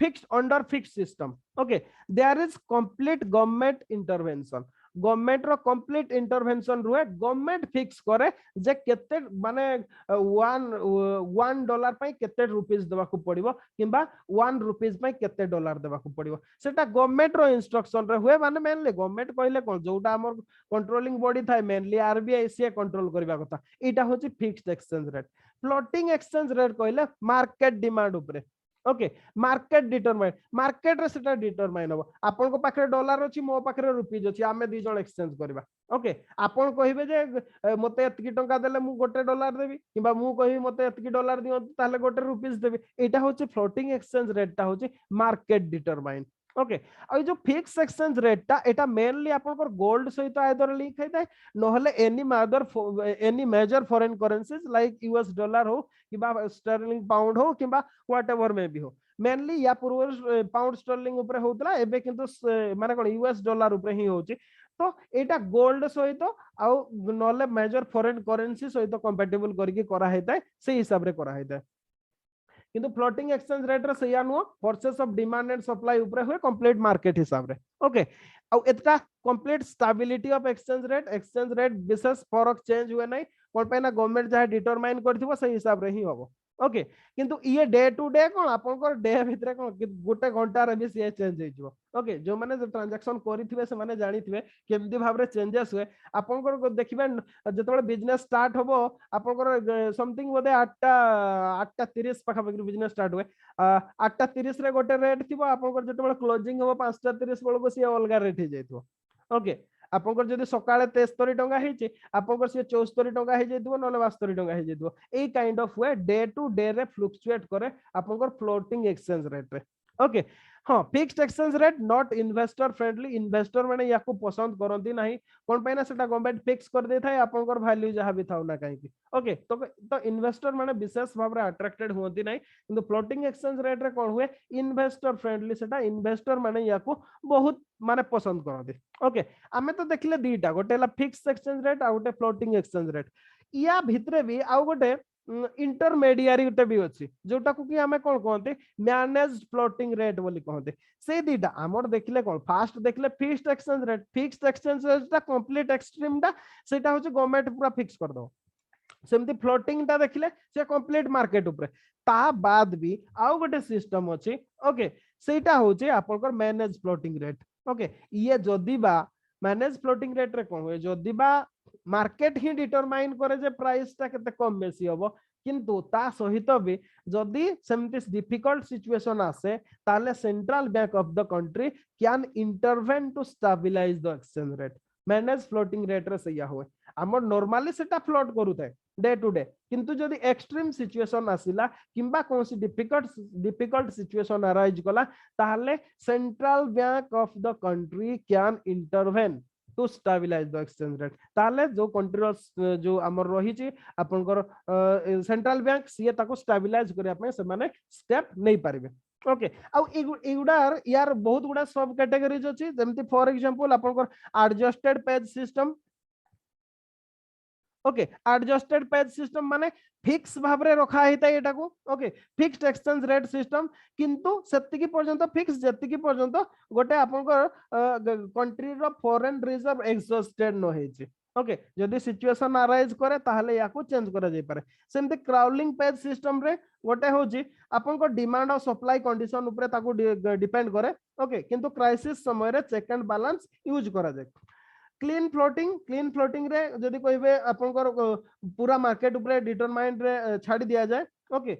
fixed under fixed system okay there is complete government intervention government रो कंप्लीट इंटरवेंशन रुए गवर्नमेंट फिक्स करे जे केते माने 1 डॉलर पई केते रुपीस देबा को पड़िबो किबा 1 रुपीस पई केते डॉलर देबा को पड़िबो सेटा गवर्नमेंट रो इंस्ट्रक्शन रे हुए माने मेनली गवर्नमेंट कहले कोन जोटा हमर कंट्रोलिंग बॉडी थाय मेनली आरबीआई से कंट्रोल करबा कथा एटा होची fixed exchange rate floating exchange rate कहले मार्केट डिमांड ऊपर ओके मार्केट डिटरमाइन मार्केट रे सेटा डिटरमाइन हो आपन को पाखरे डॉलर अछि मो पाखरे रुपीज अछि आमे दी जण एक्सचेंज करबा ओके आपन कहिबे जे मते एतकी टंका देले मु गोटे डॉलर देबी किबा मु कहि मते एतकी डॉलर दियो ताले गोटे रुपीज देबी एटा होछि फ्लोटिंग एक्सचेंज रेट टा होछि मार्केट डिटरमाइन ओके आ जो फिक्स एक्सचेंज रेट टा एटा मेनली आपन को गोल्ड सहित आइदर लिंक हैताय नहले any major foreign currencies like US dollar हो किबा स्टर्लिंग पाउंड हो किबा व्हाटएवर में भी हो मेनली या पूर्व पाउंड स्टर्लिंग ऊपर होतला एबे किंतु माने कोन यूएस डॉलर ऊपर ही होची तो एटा गोल्ड सहित आउ नले मेजर फॉरेन करेंसी सहित कंपैटिबल करके करा हेता से हिसाब रे करा हेता किंतु फ्लोटिंग एक्सचेंज रेट रे सया नुह forces of demand and supply ऊपर हुए कंप्लीट मार्केट हिसाब रे ओके आउ एतका complete stability of exchange rate विशेष फरक चेंज हुए नहीं कोन पे ना गवर्नमेंट जहा डिटरमाइन करथिबो से हिसाब रे ही होबो ओके किंतु ये डे टू डे कोन आपनकर डे भितरे कोन गोटे घंटा रे भी से चेंज हे जिवो ओके जो माने जो ट्रांजैक्शन करिथिबे से माने जानिथिबे केमदी भाबरे चेंजेस हुए आपनकर देखिबे जतबे बिजनेस स्टार्ट होबो आपनकर समथिंग बोधे 8:30 पाखा पाखि बिजनेस स्टार्ट हुए 8:30 रे गोटे रेट थिबो आपनकर जतबे क्लोजिंग होबो 5:30 बेलको से अलगा रेट हे जाइतो ओके आपनकर जदी सकाळे 73 टंका हेची आपनकर से 74 टंका हे जइतबो नले 72 टंका हे जइतबो a kind of way day to day रे फ्लक्चुएट करे आपनकर फ्लोटिंग एक्सचेंज रेट रे ओके हाँ fixed exchange rate not investor friendly investor माने याकू पसंद करंती नाही कोन पैना सेटा गवर्नमेंट फिक्स कर दे थाए आपनकर वैल्यू जहा भी थाउ ना काहे की ओके तो इन्वेस्टर माने विशेष भाव रे अट्रैक्टेड होती नाही किंतु फ्लोटिंग एक्सचेंज रेट रे कोन हुए इन्वेस्टर फ्रेंडली सेटा इन्वेस्टर माने याकू बहुत माने पसंद करंती ओके आमे तो देखले दीटा गोटेला फिक्स्ड एक्सचेंज रेट आ गोटे फ्लोटिंग एक्सचेंज रेट या भितरे भी आ गोटे इंटरमीडियरी गोटे भी अछि जोटा को कि हमें कोन कहते मैनेज्ड फ्लोटिंग रेट बोली कहते से दीटा हमर देखले कोन फास्ट देखले फिक्स्ड एक्सचेंज रेट ता कंप्लीट एक्सट्रीम ता सेटा होचे गवर्नमेंट पूरा फिक्स कर दो सेमती फ्लोटिंग ता देखले से कंप्लीट मार्केट ऊपर ता बाद भी आउ गोटे सिस्टम अछि ओके सेटा होचे आपनकर मैनेज फ्लोटिंग रेट ओके ये जदी बा मैनेज फ्लोटिंग रेट रे कोन होय जदी बा मार्केट ही डिटरमाइन करे जे प्राइस ता केते कम बेसी होबो किंतु ता सहित भी जदी सेमती डिफिकल्ट सिचुएशन आसे ताले central bank of the country can intervene to stabilise the exchange rate manage floating rate रे सया होय हमर नॉर्मली सेटा फ्लोट करूते डे टू डे किंतु जदी एक्सट्रीम सिचुएशन आसिला किंबा कोनसी डिफिकल्ट सिचुएशन अराइज कला ताले central bank of the country can intervene to stabilise the exchange rate ताले जो कंट्री जो हमर रही छि आपनकर सेंट्रल बैंक सीए ताको स्टेबलाइज करिया पे से माने स्टेप नै पारिबे ओके आउ एगुडार यार बहुत गुडा सब कैटेगरीज अछि जेमति फॉर एग्जांपल आपनकर adjusted peg system okay adjusted peg system माने फिक्स भाबरे रखा हेता एटा को okay fixed exchange rate system किंतु सेतिकी पर्यंत फिक्स जेतिकी पर्यंत गोटे आपनकर कंट्री रो फॉरेन रिजर्व एग्जॉस्टेड न हेछि ओके जदी सिचुएशन अराइज करे ताहले याको चेंज करा जाय पारे सेमते क्राउलिंग पेज सिस्टम रे गोटे होछि आपनकर डिमांड और सप्लाई कंडीशन ऊपर ताको डिपेंड करे ओके किंतु क्राइसिस समय रे चेक एंड बैलेंस यूज करा जाय क्लीन फ्लोटिंग रे जदी कहबे आपनकर पूरा मार्केट ऊपर डिटरमाइंड रे छाडी दिया जाय ओके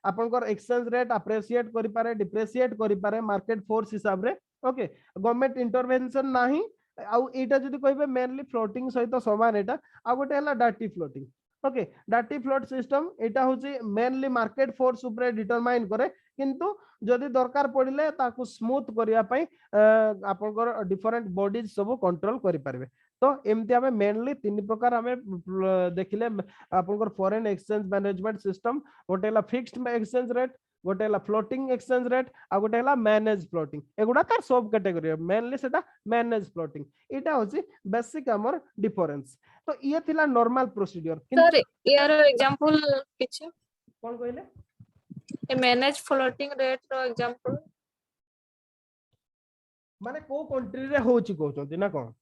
आपनकर एक्सचेंज रेट अप्रिशिएट करि पारे डिप्रिशिएट करि पारे मार्केट फोर्स हिसाब रे ओके गवर्नमेंट इंटरवेंशन नाही आउ एटा जदी कहबे मेनली फ्लोटिंग सहित समान एटा आ गोटे हला डाटी फ्लोटिंग ओके डाटी फ्लोट सिस्टम एटा होची मेनली मार्केट फोर्स ऊपर डिटरमाइन करे किंतु जदी दरकार पड़िले ताकू स्मूथ करिया पई आपनकर डिफरेंट बॉडीज सब कंट्रोल करि पारबे तो एमती हमें मेनली तीन प्रकार हमें देखिले आपनकर फॉरेन एक्सचेंज मैनेजमेंट सिस्टम गोटेला फिक्स्ड एक्सचेंज रेट गोटेला फ्लोटिंग एक्सचेंज रेट आ गोटेला मैनेज फ्लोटिंग एगुडा तार सब कैटेगरी मेनली सेटा मैनेज फ्लोटिंग एटा होची बेसिक हमर डिफरेंस तो ये थिला नॉर्मल प्रोसीजर सर यार एग्जांपल किछ कोन कहले ए मैनेज फ्लोटिंग रेट रो एग्जांपल माने को कंट्री रे होची कहउछंती ना कोन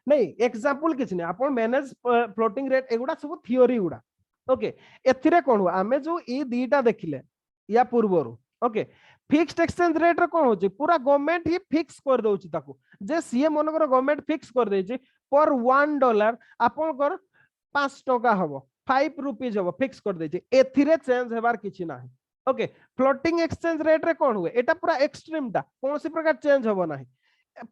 नहीं एग्जांपल किछ नै आपण मैनेज फ्लोटिंग रेट एगुडा सब थ्योरी गुडा ओके एथिरे कोन हो आमे जो ई दीटा देखिले या पूर्वरु ओके फिक्स्ड एक्सचेंज रेट रे कोन होची पूरा गवर्नमेंट ही फिक्स कर दोची ताको जे सीए मनकर गवर्नमेंट फिक्स कर देची पर $1 आपनकर 5 टका हबो 5 रुपीस हबो फिक्स कर देची एथिरे चेंज हेबार किछि नाही ओके फ्लोटिंग एक्सचेंज रेट रे कोन हुए एटा पूरा एक्सट्रीम ता कोनसी प्रकार चेंज हबो नाही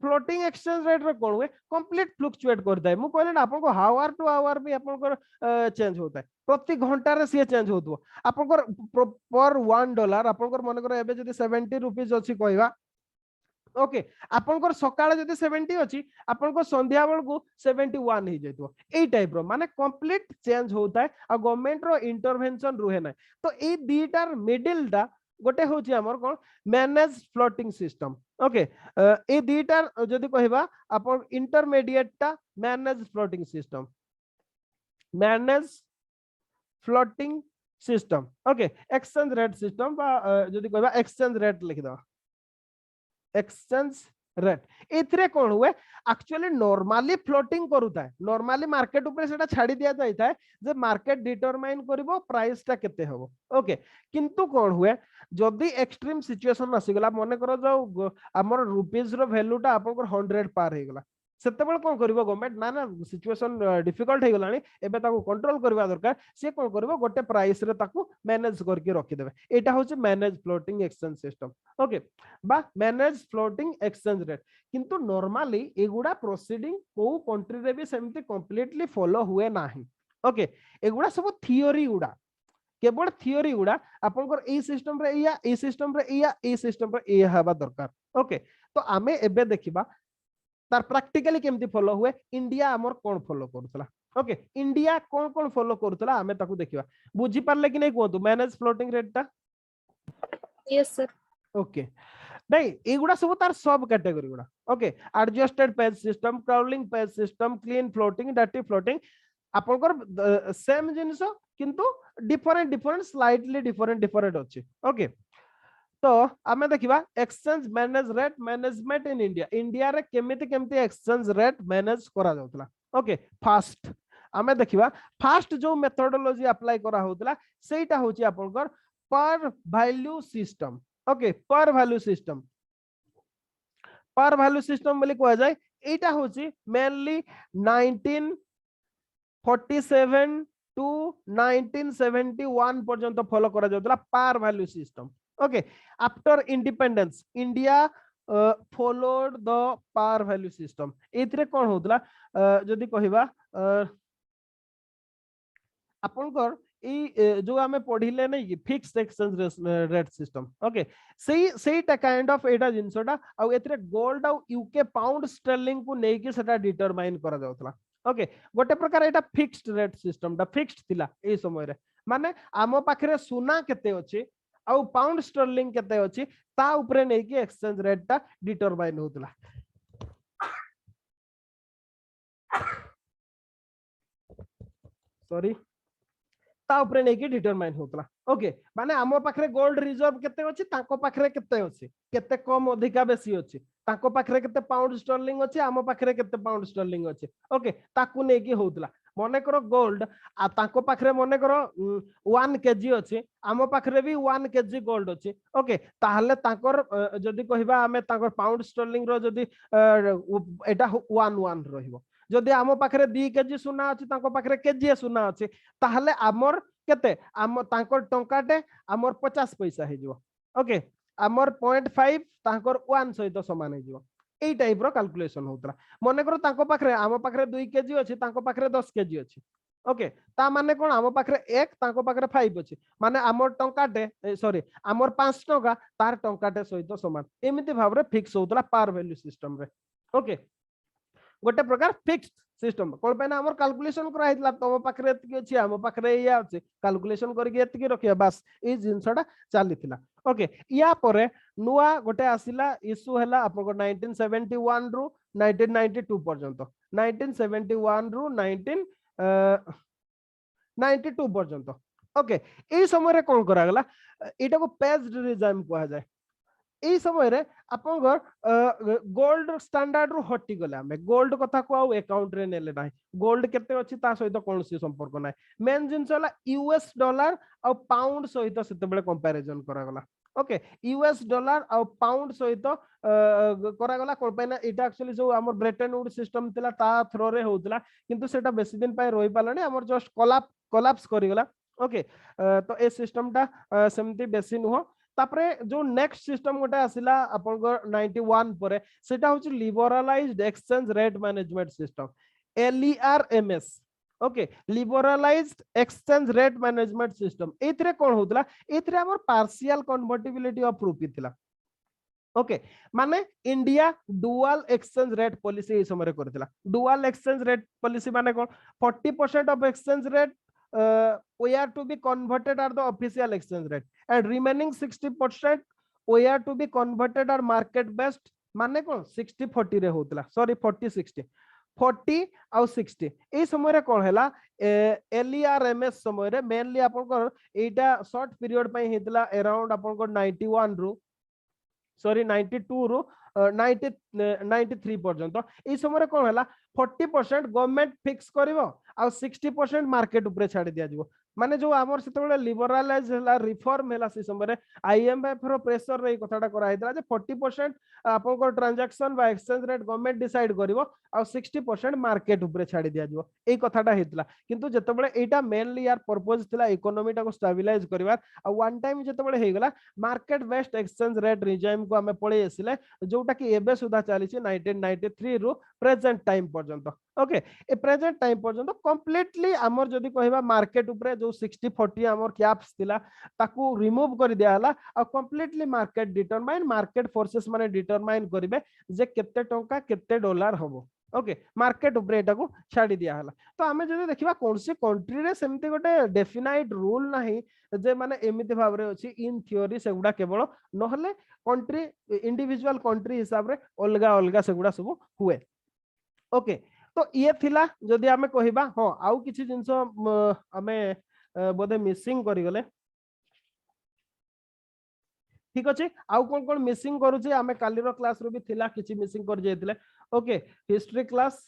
फ्लोटिंग एक्सचेंज रेट रे कोन हुए कंप्लीट फ्लक्चुएट कर दे मु कहले आपन को हावर टू हावर भी आपन को चेंज होता है प्रति घंटा रे से चेंज होतबो आपन को पर $1 आपन को मन कर एबे जदी 70 रुपीस अछि कहबा ओके आपन को सकाळे जदी 70 अछि आपन को संध्या बेल को 71 हे जइतो एई टाइप रो माने कंप्लीट चेंज होता है आ गवर्नमेंट रो इंटरवेंशन रुहे ना तो ए दीटार मिडिल दा गोटे होची हमर कोन मैनेज फ्लोटिंग सिस्टम ओके ए दीटा जदी कहबा अपन इंटरमीडिएट टा manage floating system manage floating system okay exchange rate system बा जदी कहबा एक्सचेंज रेट लिख दो एक्सचेंज रेट एथरे कोन हुए एक्चुअली नॉर्मली फ्लोटिंग करूता है नॉर्मली मार्केट ऊपर सेटा छाडी दिया जायता है जे मार्केट डिटरमाइन करिवो प्राइस टा केते हबो ओके किंतु कोन हुए जदी एक्सट्रीम सिचुएशन आसीगला मने करो जो हमर रुपीस रो वैल्यू टा आपन 100 पार हे गला सेतेबेल कोन करिवो गवर्नमेंट ना ना सिचुएशन डिफिकल्ट हे गलानी एबे ताको कंट्रोल करबा दरकार से कोन करिवो गोटे प्राइस रे ताको मैनेज करके रखि देबे एटा होची manage floating exchange system okay बा मैनेज फ्लोटिंग एक्सचेंज रेट किंतु नॉर्मली एगुडा प्रोसीडिंग को कंट्री रे भी सेमती कंप्लीटली फॉलो हुए नाही ओके एगुडा सब थियोरी गुडा केवल थियोरी गुडा आपनकर ए सिस्टम रे या ए सिस्टम रे या ए सिस्टम रे ए हबा दरकार ओके तो आमे एबे देखिबा तार प्रैक्टिकली केमती फॉलो हुए इंडिया हमर कोन फॉलो करतला ओके इंडिया कोन कोन फॉलो करतला आमे ताकू देखिबा बुझी पारले कि नै कोतु मैनेज फ्लोटिंग रेट ता यस सर ओके नहीं एगुडा सब तार सब कैटेगरी गुडा ओके adjusted peg system crawling peg system clean floating डाटी फ्लोटिंग आपनकर सेम जिंस किंतु different different slightly different different अछि ओके तो आमे देखिबा exchange manage rate management in India India रे केमिति केमिति एक्सचेंज रेट मैनेज करा जाउतला ओके फास्ट आमे देखिबा फास्ट जो मेथोडोलॉजी अप्लाई करा होतला सेटा होची आपनकर पर वैल्यू सिस्टम ओके पर वैल्यू सिस्टम बोली कहा जाए एटा होची मेनली 1947 टू 1971 पर्यंत फॉलो करा जाउतला par value system okay after independence India followed the par value system एथरे कोन होतला जदी कहिबा आपनकर जो आमे पढिले नै कि fixed exchange rate system okay सेटा काइंड ऑफ एटा जिंसोटा आ एथरे गोल्ड आ यूके पाउंड स्टर्लिंग को नै कि सेटा डिटरमाइन करा जाउतला ओके गोटे प्रकार एटा फिक्स्ड रेट सिस्टम दा फिक्स्ड थिला ए समय रे माने आमो पाखरे सोना केते अछि आ पाउंड स्टर्लिंग केते अछि ता ऊपर नै कि एक्सचेंज रेट ता डिटरमाइन होतला सॉरी ता ऊपर नै कि डिटरमाइन होतला ओके माने आमो पाखरे गोल्ड रिजर्व केते अछि ताको पाखरे केते अछि केते कम अधिका बेसी अछि ताको पाखरे केते पाउंड स्टर्लिंग अछि आमो पाखरे केते पाउंड स्टर्लिंग अछि ओके ताकू नै कि होतला मने करो गोल्ड आ ताको पाखरे मने करो 1 केजी अछि आमो पाखरे भी 1 केजी गोल्ड अछि ओके ताहले ताकर जदी कहिबा हमें ताकर पाउंड स्टर्लिंग रो जदी एटा 1 रहिबो जदी आमो पाखरे 2 केजी सोना अछि ताको पाखरे केजी सोना अछि ताहले आमर केते आम ताकर टंकाटे आमर 50 पैसा हे जिवो ओके आमर 0.5 ताकर 1 सहित समान हे जिवो ए टाइप रो कैलकुलेशन होतला मने करो ताको पाखरे आमो पाखरे 2 केजी अछि ताको पाखरे 10 केजी अछि ओके ता माने कोन आमो पाखरे 1 ताको पाखरे 5 अछि माने आमर टंकाटे सॉरी आमर 5 टका तार टंकाटे सहित समान एमिति भाबरे फिक्स होतला पार वैल्यू सिस्टम रे ओके गोटे प्रकार फिक्स्ड सिस्टम कोन पेना हमर कैलकुलेशन करा हितला तम पाखरे एतकी अछि हम पाखरे या अछि कैलकुलेशन करके एतकी रखिया बस ए जिंसडा चालिथिला ओके या परे नुआ गोटे आसिला इशू हला आपको 1971 रु 1992 पर्यंत 1971 रु 1992 पर्यंत ओके ए समय रे कोन करा गला एटा को पेज्ड रिजाइम कहा जाय এই সময়ে আপনার গোল্ড স্ট্যান্ডার্ড রু হটি গলে আমি গোল্ড কথা কো আউ অ্যাকাউন্ট রে নেলে নাই গোল্ড কেতে ଅଛି তা সহিত কোনসি সম্পর্ক নাই মেন জিনিস হলা यूएस ডলার আউ পাউন্ড সহিত সেতেবেলে কম্পারিজন করা গলা ওকে यूएस ডলার আউ পাউন্ড সহিত করা গলা কোন পাইনা এটা एक्चुअली जो हमर ব্রেটন উড সিস্টেম তিলা তা থ্রো রে होतला কিন্তু সেটা বেশি দিন পাই রই পালানি हमर जस्ट कोलैप्स करि गला ओके तो ए सिस्टमटा सेमती बेसी नुह तापरे जो नेक्स्ट सिस्टम गोटे आसिला आपनकर 91 परे सेटा होची liberalised exchange rate management system LERMS okay liberalised exchange rate management system एथरे कोन होतला एथरे हमर पार्शियल कन्वर्टिबिलिटी ऑफ रूपी थिला ओके माने India dual exchange rate policy ए समय करथिला डुअल एक्सचेंज रेट पॉलिसी माने कोन 40% off exchange rate we are to be converted at the official exchange rate and remaining 60% we are to be converted at market based माने कौन 60-40 रे होतला सॉरी 40-60 40 आउ 60 ए समय रे कोन हैला एलईआरएमएस समय रे मेनली आपन को एटा शॉर्ट पीरियड पई हेतला अराउंड आपन को 91 रु सॉरी 92 रु 93 पर्यंत ए समय रे कोन हैला 40% गवर्नमेंट फिक्स करिवो आ 60% मार्केट ऊपर छाडी दिया जिवो माने जो आमर सेतबेले लिबरालाइज हला रिफॉर्म हला से समय आईएमएफ रो प्रेशर रे कथाटा करा हेतला जे 40% आपन को ट्रांजैक्शन बा एक्सचेंज रेट गवर्नमेंट डिसाइड करिवो आ 60% मार्केट ऊपर छाडी दिया जिवो ए कथाटा हेतला किंतु जेतबेले एटा मेनली यार पर्पस थिला इकोनॉमी टा को स्टेबलाइज करिवार आ वन टाइम जेतबेले हे गेला market based exchange rate regime को हमें पळे आसिले जोटा कि एबे सुधा चली 1993 रु प्रेजेंट टाइम पर्यंत ओके ए प्रेजेंट टाइम पर्यंत कंप्लीटली हमर जदी कहबा मार्केट ऊपर जो 60-40 हमर कैप्स थिला ताकू रिमूव कर दिया हला आ completely market determine market forces माने डिटरमाइन करिवे जे केते टंका केते डॉलर होबो ओके मार्केट ऊपर एटा को छाडी दिया हला तो हमें जदी देखिबा कोन से कंट्री रे सेमती गोटे डेफिनाइट रूल नाही जे माने एमिति भाव रे अछि इन थ्योरी सेगुडा केवल नहले कंट्री इंडिविजुअल कंट्री हिसाब रे अलगा अलगा सेगुडा सब हुए ओके तो ये थिला जदी हमें कहिबा हां आउ किछि जिंस हमें बोधे मिसिंग करि गले ठीक अछि आउ कोन कोन मिसिंग करू हमें काली रो क्लास रो भी थिला किछि मिसिंग कर जेतिले ओके हिस्ट्री क्लास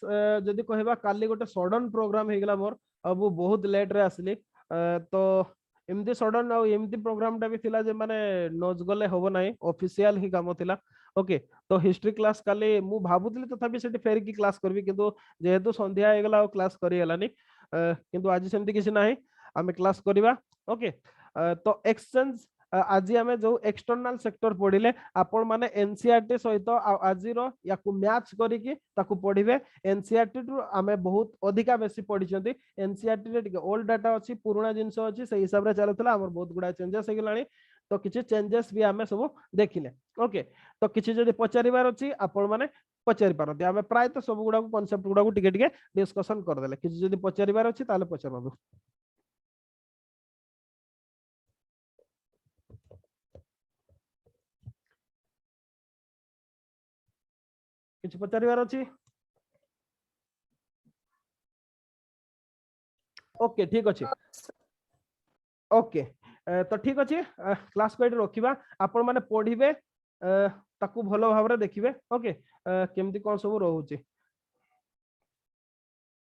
जदी कहिबा काली गोटे सडन प्रोग्राम हे गेला मोर अब बहुत लेट रे आसली तो एमती सडन आ एमती प्रोग्राम टा भी थिला जे माने नोज गले होबो नाही ऑफिशियल ही काम थिला ओके तो हिस्ट्री क्लास काली मु भाबुतली तथापि सेठी फेर की क्लास करबी किंतु जेहेतु संध्या हे गेला क्लास करी हलानी किंतु आज सेमती किछि नाही हमें क्लास करिबा ओके तो एक्सचेंज आज आम जो एक्सटर्नल सेक्टर पढ़िले आपण माने एनसीईआरटी सहित आज याकू मैच करिकी ताकू पढ़िबे एनसीईआरटी रु आमे बहुत अधिका बेसी पढ़िचंती एनसीईआरटी रे टिके ओल्ड डाटा अछि पुराना जिंस अछि से हिसाब रे चलतला हमर बहुत गुडा चेंजेस हे गेलानी तो किछि चेंजेस भी आमे सब देखिले ओके तो किछि जदी पचारिबार अछि आपण माने पचारि पारते आमे प्राय तो सब गुडा को कांसेप्ट गुडा को टिके टिके डिस्कशन कर देले किछि जदी पचारिबार अछि ताले पचारबो किछि पचारिबार अछि ओके ठीक अछि ओके तो ठीक अछि क्लास को एठी रखिबा आपण माने पढिबे ताकू भलो भाबरे देखिबे ओके केमती कोन सब रहउची